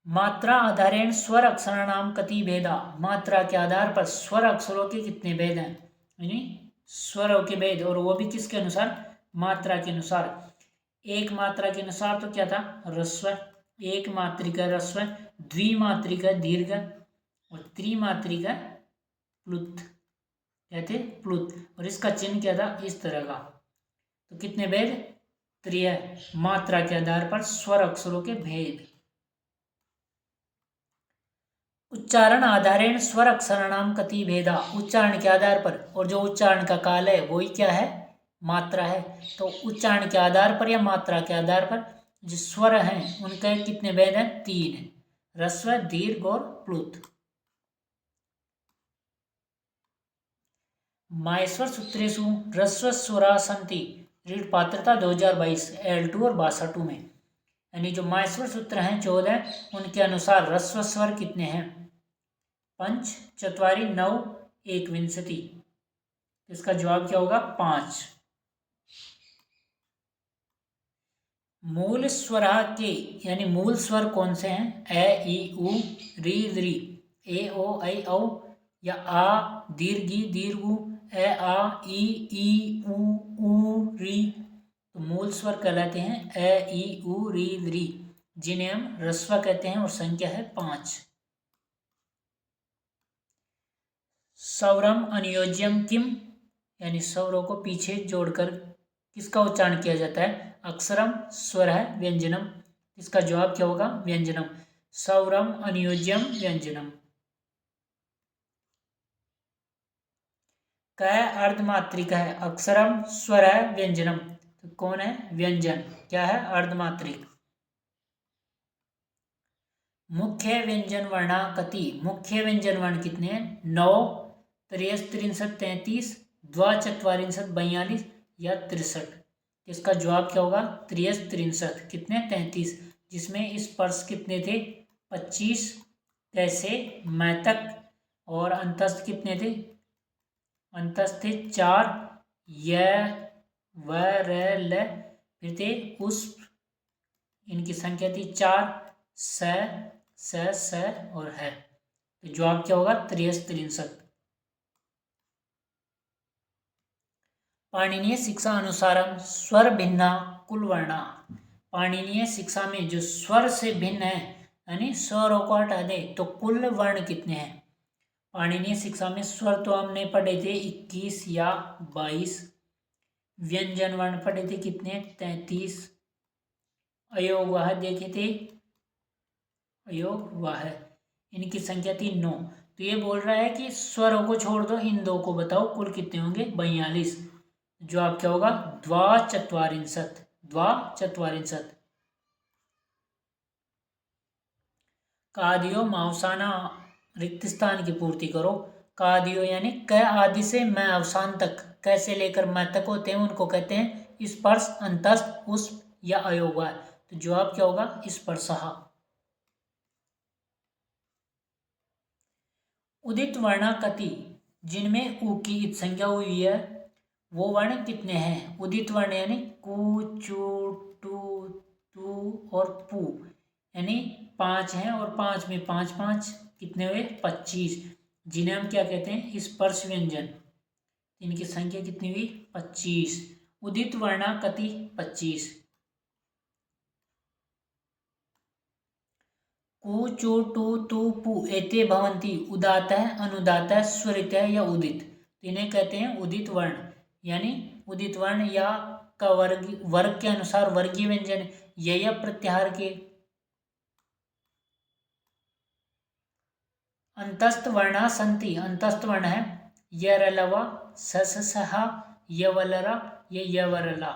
Speaker 1: मात्रा आधारेण स्वर अक्षराणाम कति भेदा, मात्रा के आधार पर स्वर अक्षरों के कितने भेद हैं, यानी स्वरों के भेद, और वो भी किसके अनुसार, मात्रा के अनुसार। एक मात्रा के अनुसार तो क्या था, ह्रस्व, एक मात्रिका ह्रस्व, द्विमात्रिका दीर्घ और त्रिमात्रिका प्लुत, कहते प्लुत, और इसका चिन्ह क्या था, इस तरह का। तो कितने भेद, 3, मात्रा के आधार पर स्वर अक्षरों के भेद। उच्चारण आधारेण स्वर अक्षराणाम कति भेदा, उच्चारण के आधार पर, और जो उच्चारण का काल है वही क्या है, मात्रा है। तो उच्चारण के आधार पर या मात्रा के आधार पर जो स्वर हैं उनके कितने भेद हैं, 3, ह्रस्व, दीर्घ और प्लुत। माहेश्वर सूत्रेषु ह्रस्व स्वरा सन्ति, रीट पात्रता 2022, L2 और भाषा 2 में, यानी जो माहेश्वर सूत्र हैं 14, उनके अनुसार ह्रस्व स्वर कितने हैं, 5, 4, 9, 21। इसका जवाब क्या होगा 5। मूल स्वर के, यानी मूल स्वर कौन से हैं, ए, ई, उ, री, लृ, ए, ओ, ऐ, औ, या आ, दीर्घ ई, दीर्घ उ, ए, आ, ई, उ, री, तो मूल स्वर कहलाते हैं ए, ई, उ, री, लृ, जिन्हें हम ह्रस्व कहते हैं, और संख्या है 5। सौरम अनुयोज्यम किम, यानी स्वरों को पीछे जोड़कर किसका उच्चारण किया जाता है, अक्षरम, स्वर है व्यंजनम, इसका जवाब क्या होगा, व्यंजनम। सौरम अनुयोज्यम व्यंजनम। क अर्धमात्रिका है, अक्षरम, स्वर है व्यंजनम, तो कौन है, व्यंजन, क्या है, अर्धमात्रिक। मुख्य व्यंजन वर्णा कति, मुख्य व्यंजन वर्ण कितने हैं, 9, 63, 33, 42, 42 या 63। इसका जवाब क्या होगा 63, कितने 33, जिसमें स्पर्श कितने थे 25, कैसे मैतक, और अंतस्थ कितने थे, अंतस्थ थे 4, य, व, र, ल, फिर थे पुष्प, इनकी संख्या थी 4, स और है, तो जवाब क्या होगा 63। पाणिनीय शिक्षा अनुसारम स्वर भिन्ना कुल वर्णा, पाणिनीय शिक्षा में जो स्वर से भिन्न है, यानी स्वरों को हटा दे तो कुल वर्ण कितने हैं। पाणिनीय शिक्षा में स्वर तो हमने पढ़े थे 21 या 22, व्यंजन वर्ण पढ़े थे कितने 33, अयोग वाह देखे थे, अयोग वाह, इनकी संख्या थी 9। तो ये बोल रहा है कि स्वरों को छोड़ दो, इन दो को बताओ कुल कितने होंगे 42। जवाब क्या होगा द्वाचत्वारिंशत्, द्वाचत्वारिंशत्। कादियो मावसाना, रिक्त स्थान की पूर्ति करो। कादियो यानी क आदि से मैं अवसान तक, कैसे लेकर मैं तक होते हैं उनको कहते हैं स्पर्श, अंतस्थ, उष्म या अयोग्य। तो जवाब क्या होगा? स्पर्शः। उदित वर्णा कति, जिनमें उ की इत संज्ञा हुई है वो वर्ण कितने हैं? उदित वर्ण यानी कु, चु, टू, तू और पू, यानी 5 हैं और 5 में 5 5 कितने हुए? 25, जिन्हें हम क्या कहते हैं? स्पर्श व्यंजन। इनकी संख्या कितनी हुई? 25। उदित वर्णा कति 25। कु, चु, टू, तू, पू एते भवन्ति उदात्तः, अनुदात्तः, स्वरितः या उदित। तो इन्हें कहते हैं उदित वर्ण, यानी उदित वर्ण या का वर्ग के अनुसार वर्गीय व्यंजन या प्रत्याहार के। अंतस्थ वर्णा संति, अंतस्थ वर्ण है यरलवा, ससहा, यवलरा, ये यवरला।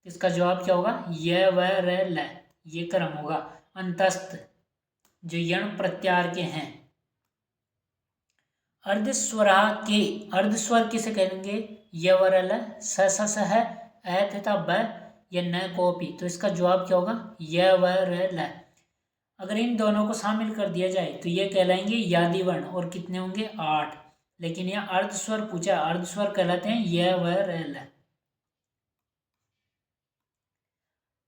Speaker 1: इसका जवाब क्या होगा? यवरल, ये क्रम होगा अंतस्थ जो यण प्रत्याहार के हैं। अर्धस्वरा के, अर्धस्वर किसे कहेंगे? यवरल, ससह, अ तथा ब या न कोपी। तो इसका जवाब क्या होगा? यवरल। अगर इन दोनों को शामिल कर दिया जाए तो ये कहलाएंगे यादि वर्ण, और कितने होंगे? 8। लेकिन यह अर्धस्वर पूछा, अर्धस्वर कहलाते हैं यवरल।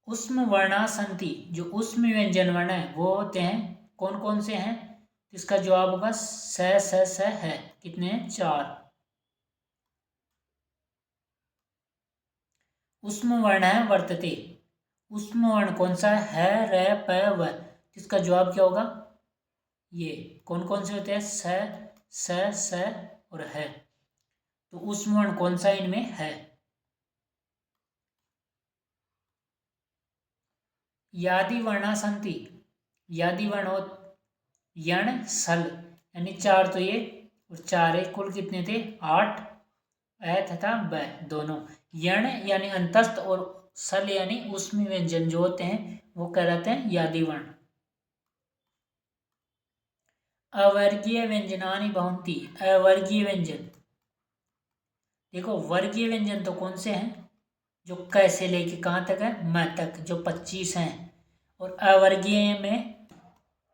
Speaker 1: उष्म वर्णा संति, जो उष्म व्यंजन वर्ण है वो होते हैं, कौन कौन से हैं? इसका जवाब होगा स है। कितने हैं? 4। उष्म वर्ण है वर्तते, उष्म वर्ण कौन सा है? र, प, व। इसका जवाब क्या होगा? ये कौन कौन से होते हैं? स और है। तो उष्म वर्ण कौन सा इनमें है? यादि वर्णा संति, यादि वर्ण हो यण सल, यानी 4 तो ये और 4 है, कुल कितने थे? 8। अ तथा ब दोनों। यण यानी अंतस्थ और सल यानी उष्म व्यंजन जो होते हैं वो कहलाते हैं यादि वर्ण। अवर्गीय व्यंजनानि भवन्ति, अवर्गीय व्यंजन। देखो वर्गीय व्यंजन तो कौन से हैं? जो क से लेके कहाँ तक है? म तक, जो 25 हैं। और अवर्गीय में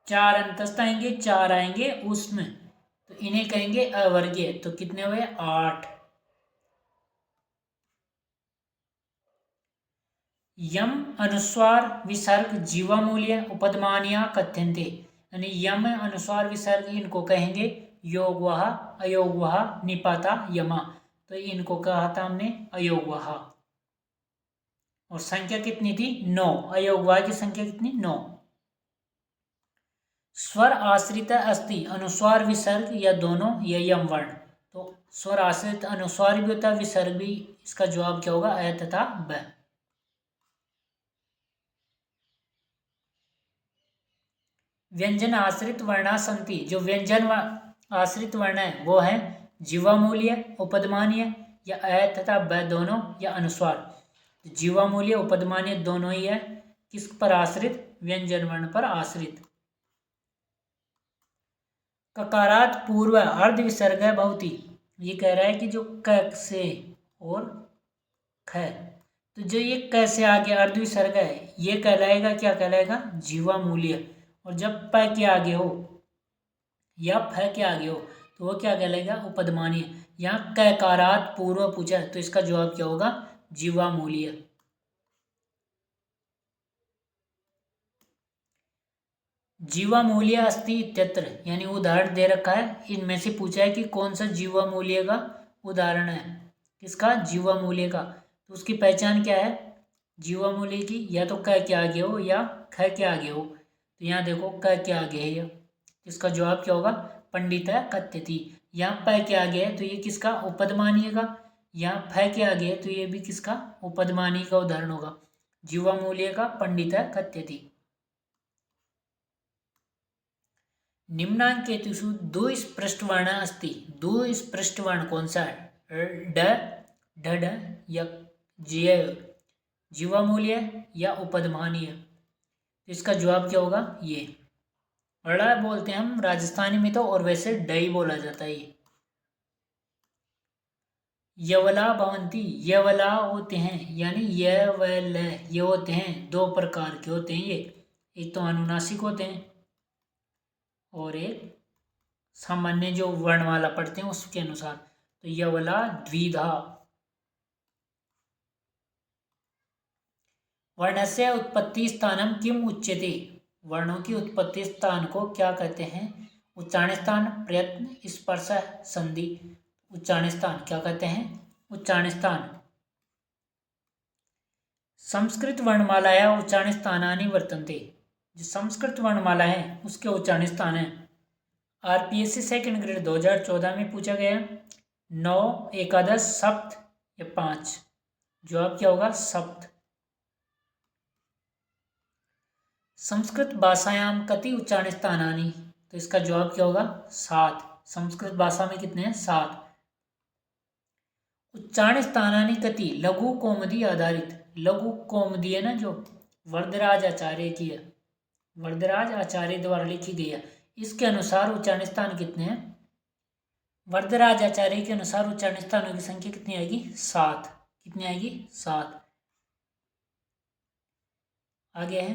Speaker 1: 4 अंतस्थ आएंगे, 4 आएंगे उष्म, तो इन्हें कहेंगे अवर्गीय। तो कितने हुए? 8। यम अनुस्वार विसर्ग जीवामूल्य उपदमानिया कथ्यन्ते, यानी यम अनुस्वार विसर्ग इनको कहेंगे योगवह, अयोगवह, निपाता, यमा। तो इनको कहा था हमने अयोगवह। और संख्या कितनी थी? 9। अयोगवह की संख्या कितनी? 9। स्वर आश्रित अस्ति, अनुस्वार विसर्ग या दोनों या यम वर्ण। तो स्वर आश्रित अनुस्वार भी होता है, विसर्ग भी। इसका जवाब क्या होगा? अ तथा ब। व्यंजन आश्रित वर्णा संति, जो व्यंजन आश्रित वर्ण है वो है जीवामूल्य, उपदमानीय या अ तथा ब दोनों या अनुस्वार। जीवामूल्य उपदमानीय दोनों ही है। किस पर आश्रित? व्यंजन वर्ण पर आश्रित। ककारात पूर्व अर्ध विसर्ग है बहुती, ये कह रहा है कि जो क से और ख, तो जो ये क से आगे अर्ध विसर्ग है ये कहलाएगा, क्या कहलाएगा? जीवामूल्य। और जब प के आगे हो या फ के आगे हो तो वो क्या कहलाएगा? उपदमानीय। यहाँ ककारात पूर्व पूछा है तो इसका जवाब क्या होगा? जीवामूल्य। जीवामूल्य अस्ति इत्यत्र, यानी उदाहरण दे रखा है, इनमें से पूछा है कि कौन सा जीवामूल्य का उदाहरण है। किसका? जीवामूल्य का। तो उसकी पहचान क्या है जीवामूल्य की? या तो क के आगे हो या ख के आगे हो। तो यहाँ देखो क के आगे है यह, इसका जवाब क्या होगा? पंडितः कथ्यति। यहाँ प के आगे है तो ये किसका? उपदमानीय का। यहाँ फ के आगे है तो ये भी किसका? उपदमानीय का उदाहरण होगा। जीवामूल्य का पंडितः कथ्यति। निम्नांकेतेषु द्विस्पृष्टवर्ण अस्ति, द्विस्पृष्टवर्ण कौन सा है? ड, ढ या जीव, जीवामूल्य या उपदमानीय। तो इसका जवाब क्या होगा? ये ड़ बोलते हैं हम राजस्थानी में तो, और वैसे डई बोला जाता है ये। यवला भवंती, यवला होते हैं यानी य व ल, ये होते हैं दो प्रकार के होते हैं ये। एक तो अनुनासिक होते हैं और एक सामान्य जो वर्णमाला पढ़ते हैं उसके अनुसार। तो यवला द्विधा। वर्णस्य उत्पत्ति स्थानम किम उच्यते, वर्णों की उत्पत्ति स्थान को क्या कहते हैं? उच्चारण स्थान, प्रयत्न, स्पर्श, संधि। उच्चारण स्थान क्या कहते हैं? उच्चारण स्थान। संस्कृत वर्णमालाया उच्चारण स्थानानि वर्तन्ते, जो संस्कृत वर्णमाला है उसके उच्चारण स्थान है। आरपीएससी सेकंड ग्रेड 2014 में पूछा गया 9, एकादश, सप्त या 5। जवाब क्या होगा? सप्त। संस्कृत भाषायाम कति उच्चारण स्थानानि, तो इसका जवाब क्या होगा? 7। संस्कृत भाषा में कितने हैं? 7। उच्चारण स्थानानि कति लघु कौमुदी आधारित, लघु कौमुदी है ना जो वरदराज आचार्य की है, वरदराज आचार्य द्वारा लिखी गई है, इसके अनुसार उच्चारण स्थान कितने हैं? वरदराज आचार्य के अनुसार उच्चारण स्थानों की संख्या कितनी आएगी? 7। कितनी आएगी? 7। आगे है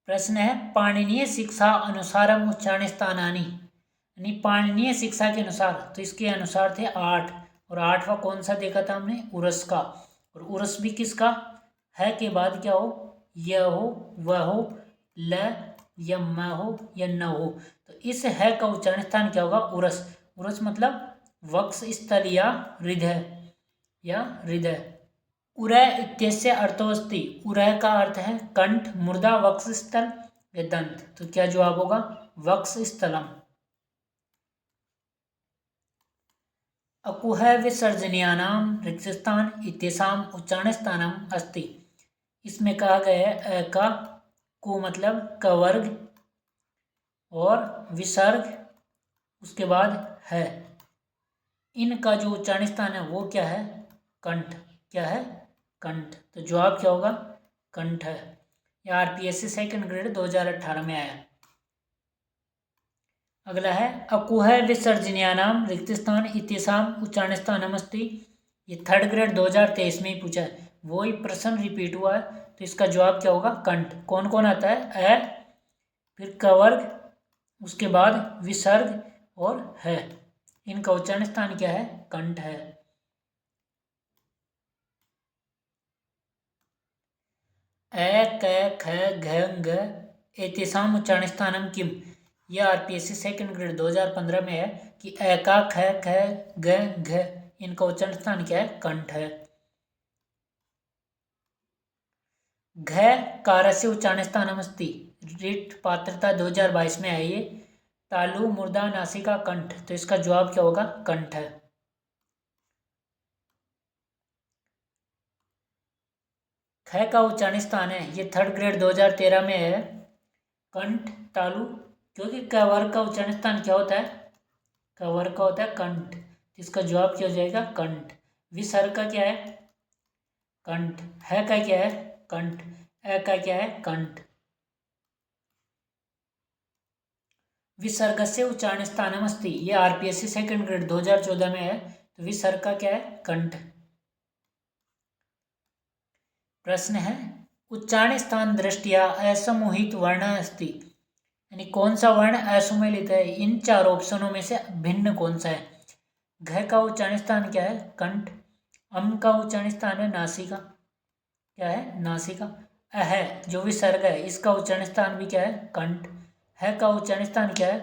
Speaker 1: प्रश्न है पाणिनीय शिक्षा अनुसारम उच्चारण स्थानानि, यानी पाणिनीय शिक्षा के अनुसार, तो इसके अनुसार थे 8, और 8वां कौन सा देखा था हमने? उरस का। और उरस भी किसका है के बाद क्या हो? य हो, वह हो, ल या म हो या न हो। तो इस है का उच्चारण स्थान क्या होगा? उरस। उरस मतलब वक्ष स्थल या हृदय, या हृदय। उरय इत्यस्य अर्थोस्ति, उरय का अर्थ है कंठ, मुर्दा, वक्ष स्थल या दंत। तो क्या जवाब होगा? वक्ष स्थलम। अकुह विसर्जनीयानां रिक्तस्थान इत्येषां उच्चारण स्थानम अस्ति, इसमें कहा गया है अ का, कु मतलब कवर्ग, और विसर्ग उसके बाद है, इनका जो उच्चारण स्थान है वो क्या है? कंठ। क्या है? कंठ। तो जवाब क्या होगा? कंठ है। यह आरपीएससी सेकंड ग्रेड 2018 में आया। अगला है अकुह विसर्जनीयानाम रिक्त स्थान इत्येषां उच्चारण स्थानम अस्ति, ये थर्ड ग्रेड 2023 में ही पूछा है, वही प्रश्न रिपीट हुआ है। तो इसका जवाब क्या होगा? कंठ। कौन कौन आता है? अ, फिर कवर्ग, उसके बाद विसर्ग और है, इनका उच्चारण स्थान क्या है? कंठ है। अ क ख घ घ एतेषाम उच्चारण स्थानम किम, यह आरपीएससी सेकंड ग्रेड 2015 में है कि अ का, ख ख ग घ, इनका उच्चारण स्थान क्या है? कंठ है। घ कारस्य उच्चारण स्थानम अस्ति, रिट पात्रता 2022 में आई है, तालु, मुर्दा, नासिका, कंठ। तो इसका जवाब क्या होगा? कंठ है। ख का उच्चारण स्थान है, ये थर्ड ग्रेड 2013 में है, कंठ, तालु, क्योंकि क वर्ग का उच्चारण स्थान क्या होता है? क वर्ग का होता है कंठ। इसका जवाब क्या हो जाएगा? कंठ। विसर्ग का क्या है? कंठ। है का क्या है? कंठ। अ का क्या है? कंठ। विसर्ग से उच्चारण स्थानम अस्ति, ये आरपीएससी सेकंड ग्रेड 2014 में है, तो विसर्ग का क्या है? कंठ। प्रश्न है उच्चारण स्थान दृष्टिया असमूहित वर्ण अस्ति, यानी कौन सा वर्ण असुमेलित है? इन चार ऑप्शनों में से भिन्न कौन सा है? घ का उच्चारण स्थान क्या है? कंठ। अम का उच्चारण स्थान है नासिका, क्या है? नासिका। अह जो विसर्ग है इसका उच्चारण स्थान भी क्या है? कंठ। है का उच्चारण स्थान क्या है?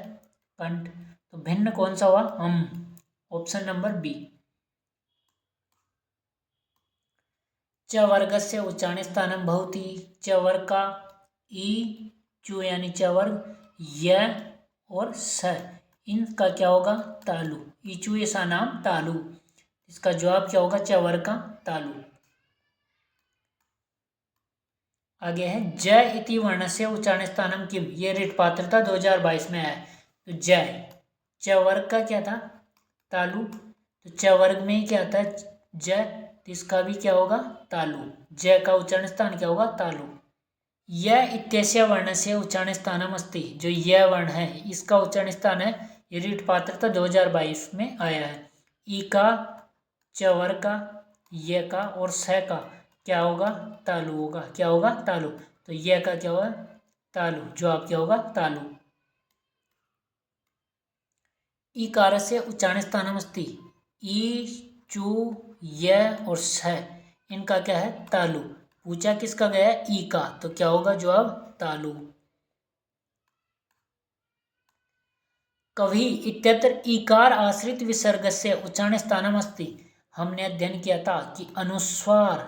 Speaker 1: कंठ। तो भिन्न कौन सा हुआ? हम। Option number B. च वर्गस्य उच्चारण स्थानम भवति, च वर्ग का ई, चु यानी च वर्ग, य और स, इनका क्या होगा? तालु। ईचु ऐसा नाम तालु। इसका जवाब क्या होगा? च वर्ग का तालु। आगे है ज इति वर्णस्य उच्चारण स्थानम किम, ये रिट पात्रता 2022 में है। तो ज, च वर्ग का क्या था? तालु। तो च वर्ग में ही क्या आता है? ज, तो इसका भी क्या होगा? तालु। ज का उच्चारण स्थान क्या होगा? तालु। यह इत्यस्य वर्ण से उच्चारण स्थानम अस्ति, जो यह वर्ण है इसका उच्चारण स्थान है, ये रीट पात्रता 2022 में आया है। ई का, चवर का, ये का और स का क्या होगा, तालु होगा। क्या होगा, तालु। तो ये का क्या होगा, तालु। जवाब क्या होगा, तालु। ईकार से उच्चारण स्थानम अस्ति, ई, चू, य और स, इनका क्या है, तालु। पूछा किसका गया है, ई का, तो क्या होगा जवाब, तालु। कवि इत्यत्र ईकार आश्रित विसर्ग से उच्चारण स्थानम अस्ति। हमने अध्ययन किया था कि अनुस्वार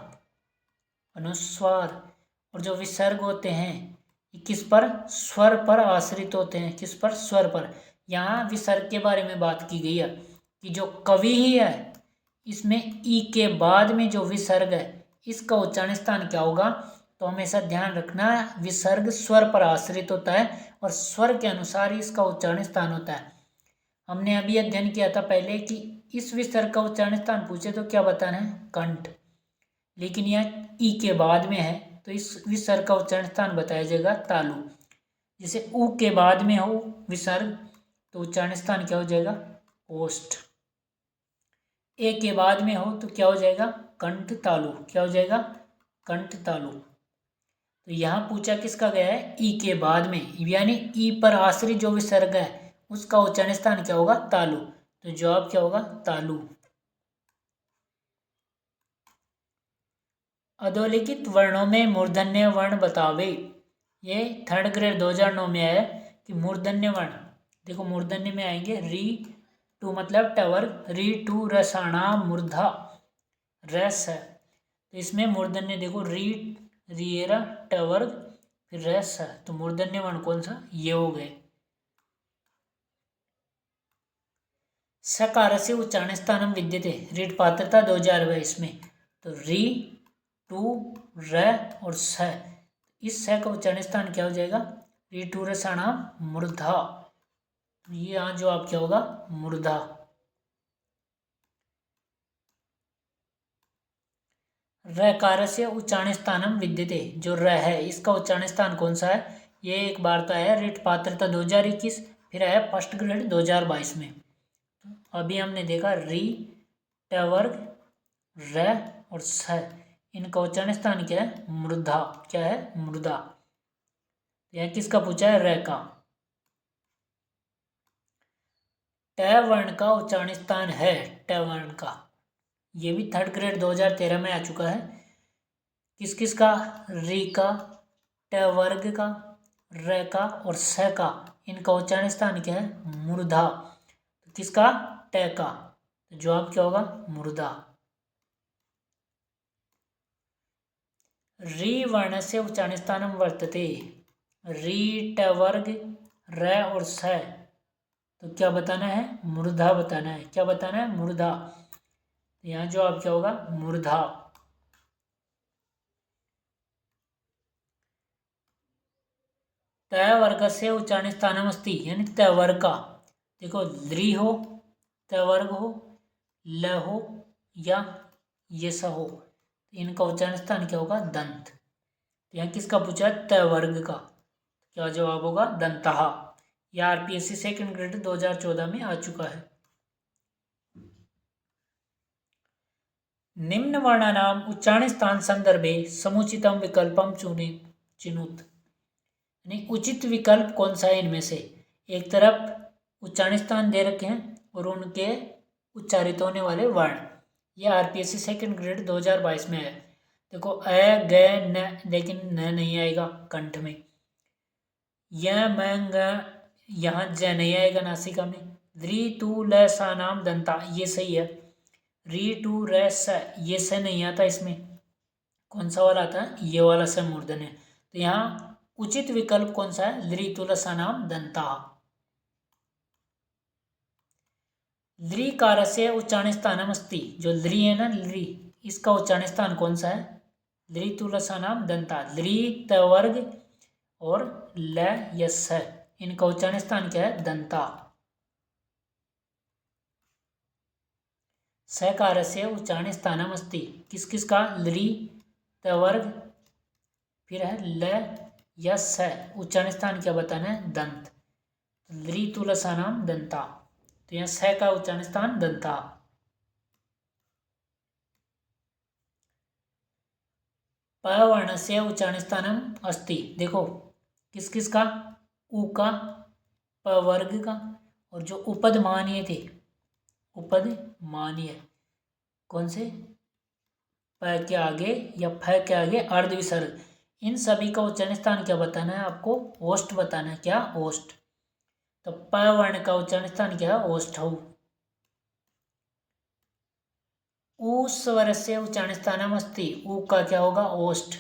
Speaker 1: और जो विसर्ग होते हैं किस पर, स्वर पर आश्रित होते हैं। किस पर, स्वर पर। यहाँ विसर्ग के बारे में बात की गई है कि जो कवि ही है इसमें ई के बाद में जो विसर्ग है इसका उच्चारण स्थान क्या होगा। तो हमेशा ध्यान रखना, विसर्ग स्वर पर आश्रित होता है और स्वर के अनुसार ही इसका उच्चारण स्थान होता है। हमने अभी अध्ययन किया था पहले कि इस विसर्ग का उच्चारण स्थान पूछे तो क्या बताना है, कंठ। लेकिन यह ई के बाद में है तो इस विसर्ग का उच्चारण स्थान बताया जाएगा तालु। जैसे ऊ के बाद में हो विसर्ग तो उच्चारण स्थान क्या हो जाएगा, ओष्ठ। ए के बाद में हो तो क्या हो जाएगा, कंठ तालु। क्या हो जाएगा, कंठ तालु। तो यहाँ पूछा किसका गया है, ई के बाद में, यानी ई पर आश्रित जो विसर्ग है उसका उच्चारण स्थान क्या होगा, तालु। तो जवाब क्या होगा, तालु। अधोलिखित वर्णों में मूर्धन्य वर्ण बतावे। ये 3rd ग्रेड 2009 में आया कि मूर्धन्य वर्ण, देखो मूर्धन्य में आएंगे री टू मतलब टवर्ग, री टू रसाणा मूर्धा रस है। तो इसमें मूर्धन्य देखो री, रिएरा, टवर्ग फिर रस है। तो मूर्धन्य वर्ण कौन सा, ये हो गए। सकार से उच्चारण स्थानम विद्यते, रीट पात्रता 2022 में। तो री, टू, र और स, इस स का उच्चारण स्थान क्या हो जाएगा, री टू रसाणाम मूर्धा। ये यहाँ जवाब क्या होगा, मूर्धा। रकार से उच्चारण स्थानम विद्यते, जो र है इसका उच्चारण स्थान कौन सा है। ये एक बार तो आया रीट पात्रता 2021, फिर आया 1st ग्रेड 2022 में। अभी हमने देखा री, टवर्ग, र और स, इनका उच्चारण स्थान क्या है, मूर्धा। क्या है, मूर्धा। यह किसका पूछा है, र का। ट वर्ण का उच्चारण स्थान है, ट वर्ण का, ये भी 3rd ग्रेड 2013 में आ चुका है। किस किस का, री का, ट वर्ग का, र का और स का, इनका उच्चारण स्थान क्या है, मूर्धा। तो किसका, ट का। तो जवाब क्या होगा, मूर्धा। री वर्ण से उच्चारण स्थानम वर्तते, री, ट वर्ग, र और स, तो क्या बताना है, मूर्धा बताना है। क्या बताना है, मूर्धा। यहाँ जवाब क्या होगा, मूर्धा। त वर्ग से उच्चारण स्थानम अस्ति, यानी त वर्ग का, देखो द्री हो, त वर्ग हो, ल हो या ये स हो, इनका उच्चारण स्थान क्या होगा, दंत। यहाँ किसका पूछा, त वर्ग का, क्या जवाब होगा, दंतः। यह आरपीएससी 2nd ग्रेड 2014 में आ चुका है। निम्न वर्णानाम उच्चारण स्थान संदर्भे समुचितम विकल्पम चिनुत, यानी उचित विकल्प कौन सा है इनमें से। एक तरफ उच्चारण स्थान दे रखे हैं और उनके उच्चारित होने वाले वर्ण। यह आरपीएससी 2nd ग्रेड 2022 में है। देखो अ, ग, न, लेकिन न नहीं आएगा कंठ में। य, म, ग, यहाँ ज नहीं आएगा नासिका में। री, तू, ल, सा, नाम, दंता, ये सही है। री, टू, र, स, ये स नहीं आता इसमें। कौन सा वाला आता है, ये वाला स मूर्धन है। तो यहाँ उचित विकल्प कौन सा है, ली, तुला, सा, नाम, दंता। ली कार से उच्चारण स्थानम अस्ति, जो ली है ना, ली, इसका उच्चारण स्थान कौन सा है, ली, तुला, सा, नाम, दंता। ली, त वर्ग और ल, यस है, इनका उच्चारण स्थान क्या है, दंता। सकार से उच्चारण स्थानम अस्ति, किस किस का, ली, त वर्ग, फिर है ल, या स उच्चारण स्थान क्या बताना है, दंत। ऋतुलसानाम दंता, तो यहाँ स का उच्चारण स्थान दंता। प वर्णस्य उच्चारण स्थानम अस्ति, देखो किस किस का, उ का, प वर्ग का, और जो उपदमानीय थे, उपदमानीय कौन से, प के आगे या फ के आगे अर्ध विसर्ग, इन सभी का उच्चारण स्थान क्या बताना है आपको, ओष्ठ बताना है। क्या, ओष्ठ। तो प वर्ण का उच्चारण स्थान क्या है, ओष्ठौ। उ स्वर से उच्चारण स्थानम अस्ति, उ का क्या होगा, ओष्ठ।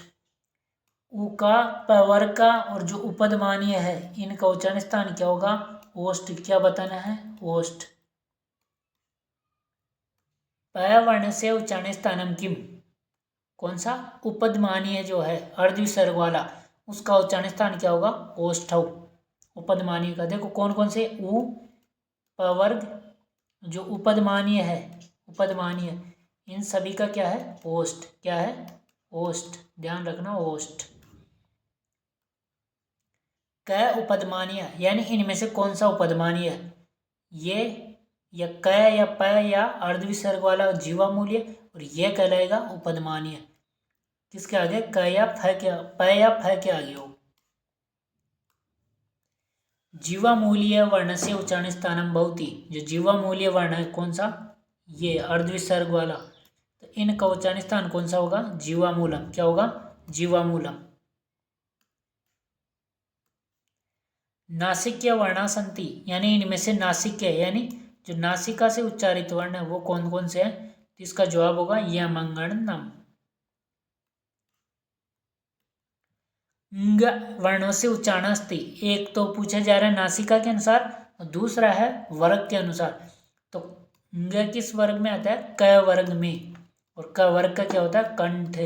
Speaker 1: उ का, प वर्ग का, और जो उपदमानीय है इनका उच्चारण स्थान क्या होगा, ओष्ठ। क्या बताना है, ओष्ठ। प वर्ण से उच्चारण स्थानम किम, कौन सा, उपदमानीय जो है अर्ध विसर्ग वाला, उसका उच्चारण स्थान क्या होगा, ओष्ठौ। उपदमानीय का देखो कौन कौन से, उ, प वर्ग, जो उपदमानीय है, उपदमानीय, इन सभी का क्या है, ओष्ठ। क्या है, ओष्ठ, ध्यान रखना, ओष्ठ। क उपदमानीय, यानी इनमें से कौन सा उपदमानीय है, ये या क या प या अर्ध विसर्ग वाला जीवा मूल्य, और ये कहलाएगा उपदमानीय। किसके आगे, क या फ के, प या फ के आगे हो। जीवामूलीय वर्ण से उच्चारण स्थानम भवति, जो जीवामूलीय वर्ण है कौन सा, ये अर्ध विसर्ग वाला, तो इनका उच्चारण स्थान कौन सा होगा, जीवामूलम। क्या होगा, जीवामूलम। नासिक्य वर्णा संति, यानी इनमें से नासिक्य, यानी जो नासिका से उच्चारित वर्ण है वो कौन कौन से हैं, तो इसका जवाब होगा यमंगणनम। ङ वर्णों से उच्चारण अस्ति, एक तो पूछा जा रहा है नासिका के अनुसार, और दूसरा है वर्ग के अनुसार। तो ङ किस वर्ग में आता है, क वर्ग में, और क वर्ग का क्या होता है, कंठ।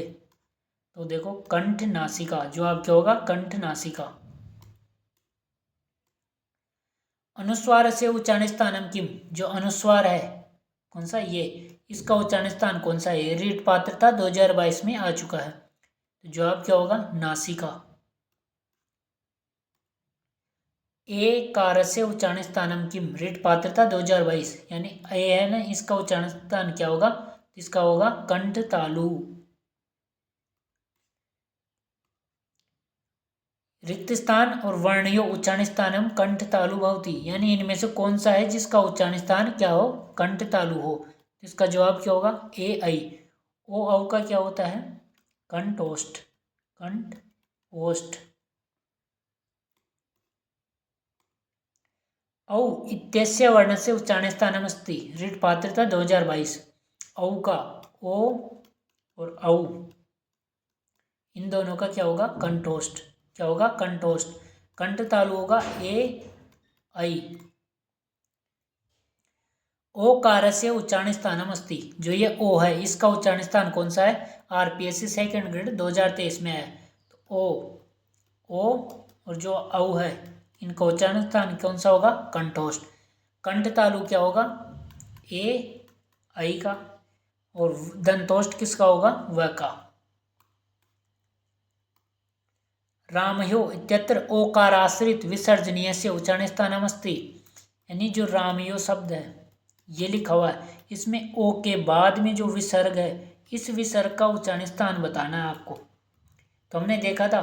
Speaker 1: तो देखो कंठ नासिका, जवाब क्या होगा, कंठ नासिका। अनुस्वार से उच्चारण स्थानम किम, जो अनुस्वार है कौन सा, ये, इसका उच्चारण स्थान कौन सा है, रीट पात्रता 2022 में आ चुका है, तो जवाब क्या होगा, नासिका। ए कार से उच्चारण स्थानम किम, रीट पात्रता 2022, यानी ए है ना, इसका उच्चारण स्थान क्या होगा, इसका होगा कंठ तालु। रिक्त स्थान और वर्णयो उच्चारण स्थानम कंठ तालु भवति, यानी इनमें से कौन सा है जिसका उच्चारण स्थान क्या हो, कंठ तालु हो, तो इसका जवाब क्या होगा, ए ऐ। ओ औ का क्या होता है, कंठोष्ठ, कंठ ओष्ठ। औ इत्यस्य वर्ण से उच्चारण स्थानम अस्ति, ऋट पात्रता 2022, औ का, ओ और औ, इन दोनों का क्या होगा, कंठोष्ठ। क्या होगा, कंठोष्ठ। कंठ तालु होगा ए ऐ। ओ कारस्य उच्चारण स्थानम अस्ति, जो ये ओ है इसका उच्चारण स्थान कौन सा है, आरपीएससी सेकंड ग्रेड 2023 में है, तो ओ और जो औ है इनका उच्चारण स्थान कौन सा होगा, कंठोष्ठ। कंठ तालु क्या होगा, ए ऐ का, और दंतोष्ठ किसका होगा, व का। रामयो इत्यत्र ओकाराश्रित विसर्जनीय से उच्चारण स्थानम अस्ति, यानी जो रामयो शब्द है ये लिखा हुआ है, इसमें ओ के बाद में जो विसर्ग है इस विसर्ग का उच्चारण स्थान बताना है आपको। तो हमने देखा था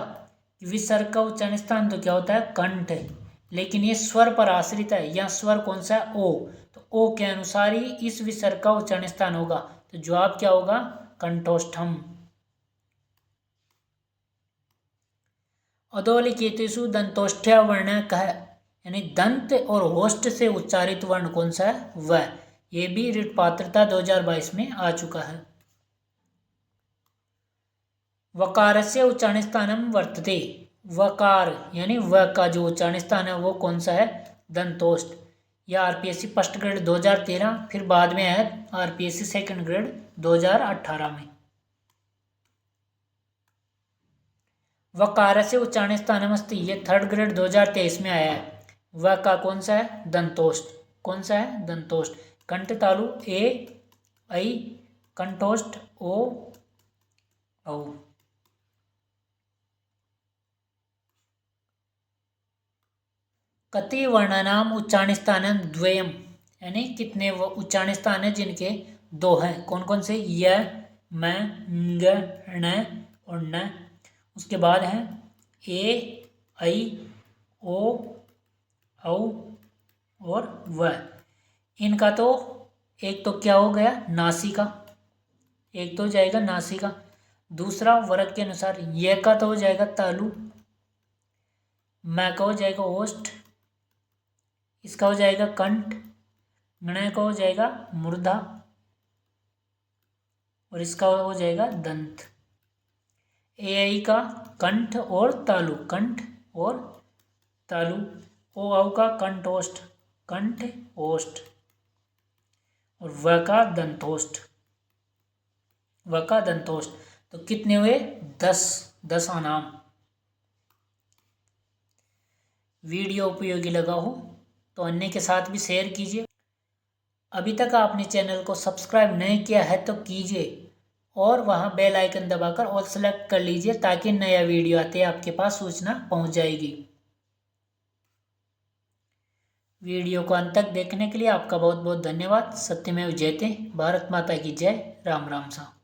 Speaker 1: कि विसर्ग का उच्चारण स्थान तो क्या होता है, कंठ है, लेकिन ये स्वर पर आश्रित है, यहाँ स्वर कौन सा है, ओ, तो ओ के अनुसार ही इस विसर्ग का उच्चारण स्थान होगा, तो जवाब क्या होगा, कंठोष्ठम। अधोलिखितेषु दंतोष्ठ्य वर्ण कह, यानी दंत और होष्ठ से उच्चारित वर्ण कौन सा है, वह, ये भी ऋट पात्रता 2022 में आ चुका है। वकार से उच्चारण स्थानम वर्तते, वकार यानी व का जो उच्चारण स्थान है वो कौन सा है, दंतोष्ठ। यह आरपीएससी फर्स्ट ग्रेड 2013, फिर बाद में है आरपीएससी सेकंड ग्रेड 2018 में। वकार से उच्चारण स्थानम अस्ति, ये थर्ड ग्रेड 2023 में आया है। व का कौन सा है, दंतोष्ठ। कौन सा है, दंतोष्ठ। कंठ तालु ए ऐ, कंठोष्ठ ओ औ। कति वर्णानाम उच्चारण स्थान द्वयम, यानी कितने वो उच्चारण स्थान है जिनके दो हैं। कौन कौन से? य, म, ग, ण और न। उसके बाद है ए, ऐ, ओ, औ और व। इनका तो एक तो क्या हो गया? नासिका, एक तो हो जाएगा नासिका। दूसरा वर्ग के अनुसार य का तो हो जाएगा तालु, म का हो जाएगा ओष्ठ, इसका हो जाएगा कंठ, ण का हो जाएगा मूर्धा और इसका हो जाएगा दंत। ए, ऐ का कंठ और तालु, कंठ और तालु। ओ, औ का कंठोष्ठ, कंठ ओष्ठ और व का दंतोष्ठ, व का दंतोष्ठ। तो कितने हुए? 10 अनाम। वीडियो उपयोगी लगा हो तो अन्य के साथ भी शेयर कीजिए। अभी तक आपने चैनल को सब्सक्राइब नहीं किया है तो कीजिए और वहां बेल आइकन दबाकर ऑल सेलेक्ट कर लीजिए ताकि नया वीडियो आते ही आपके पास सूचना पहुंच जाएगी। वीडियो को अंत तक देखने के लिए आपका बहुत बहुत धन्यवाद। सत्यमेव जयते। भारत माता की जय। राम राम सा।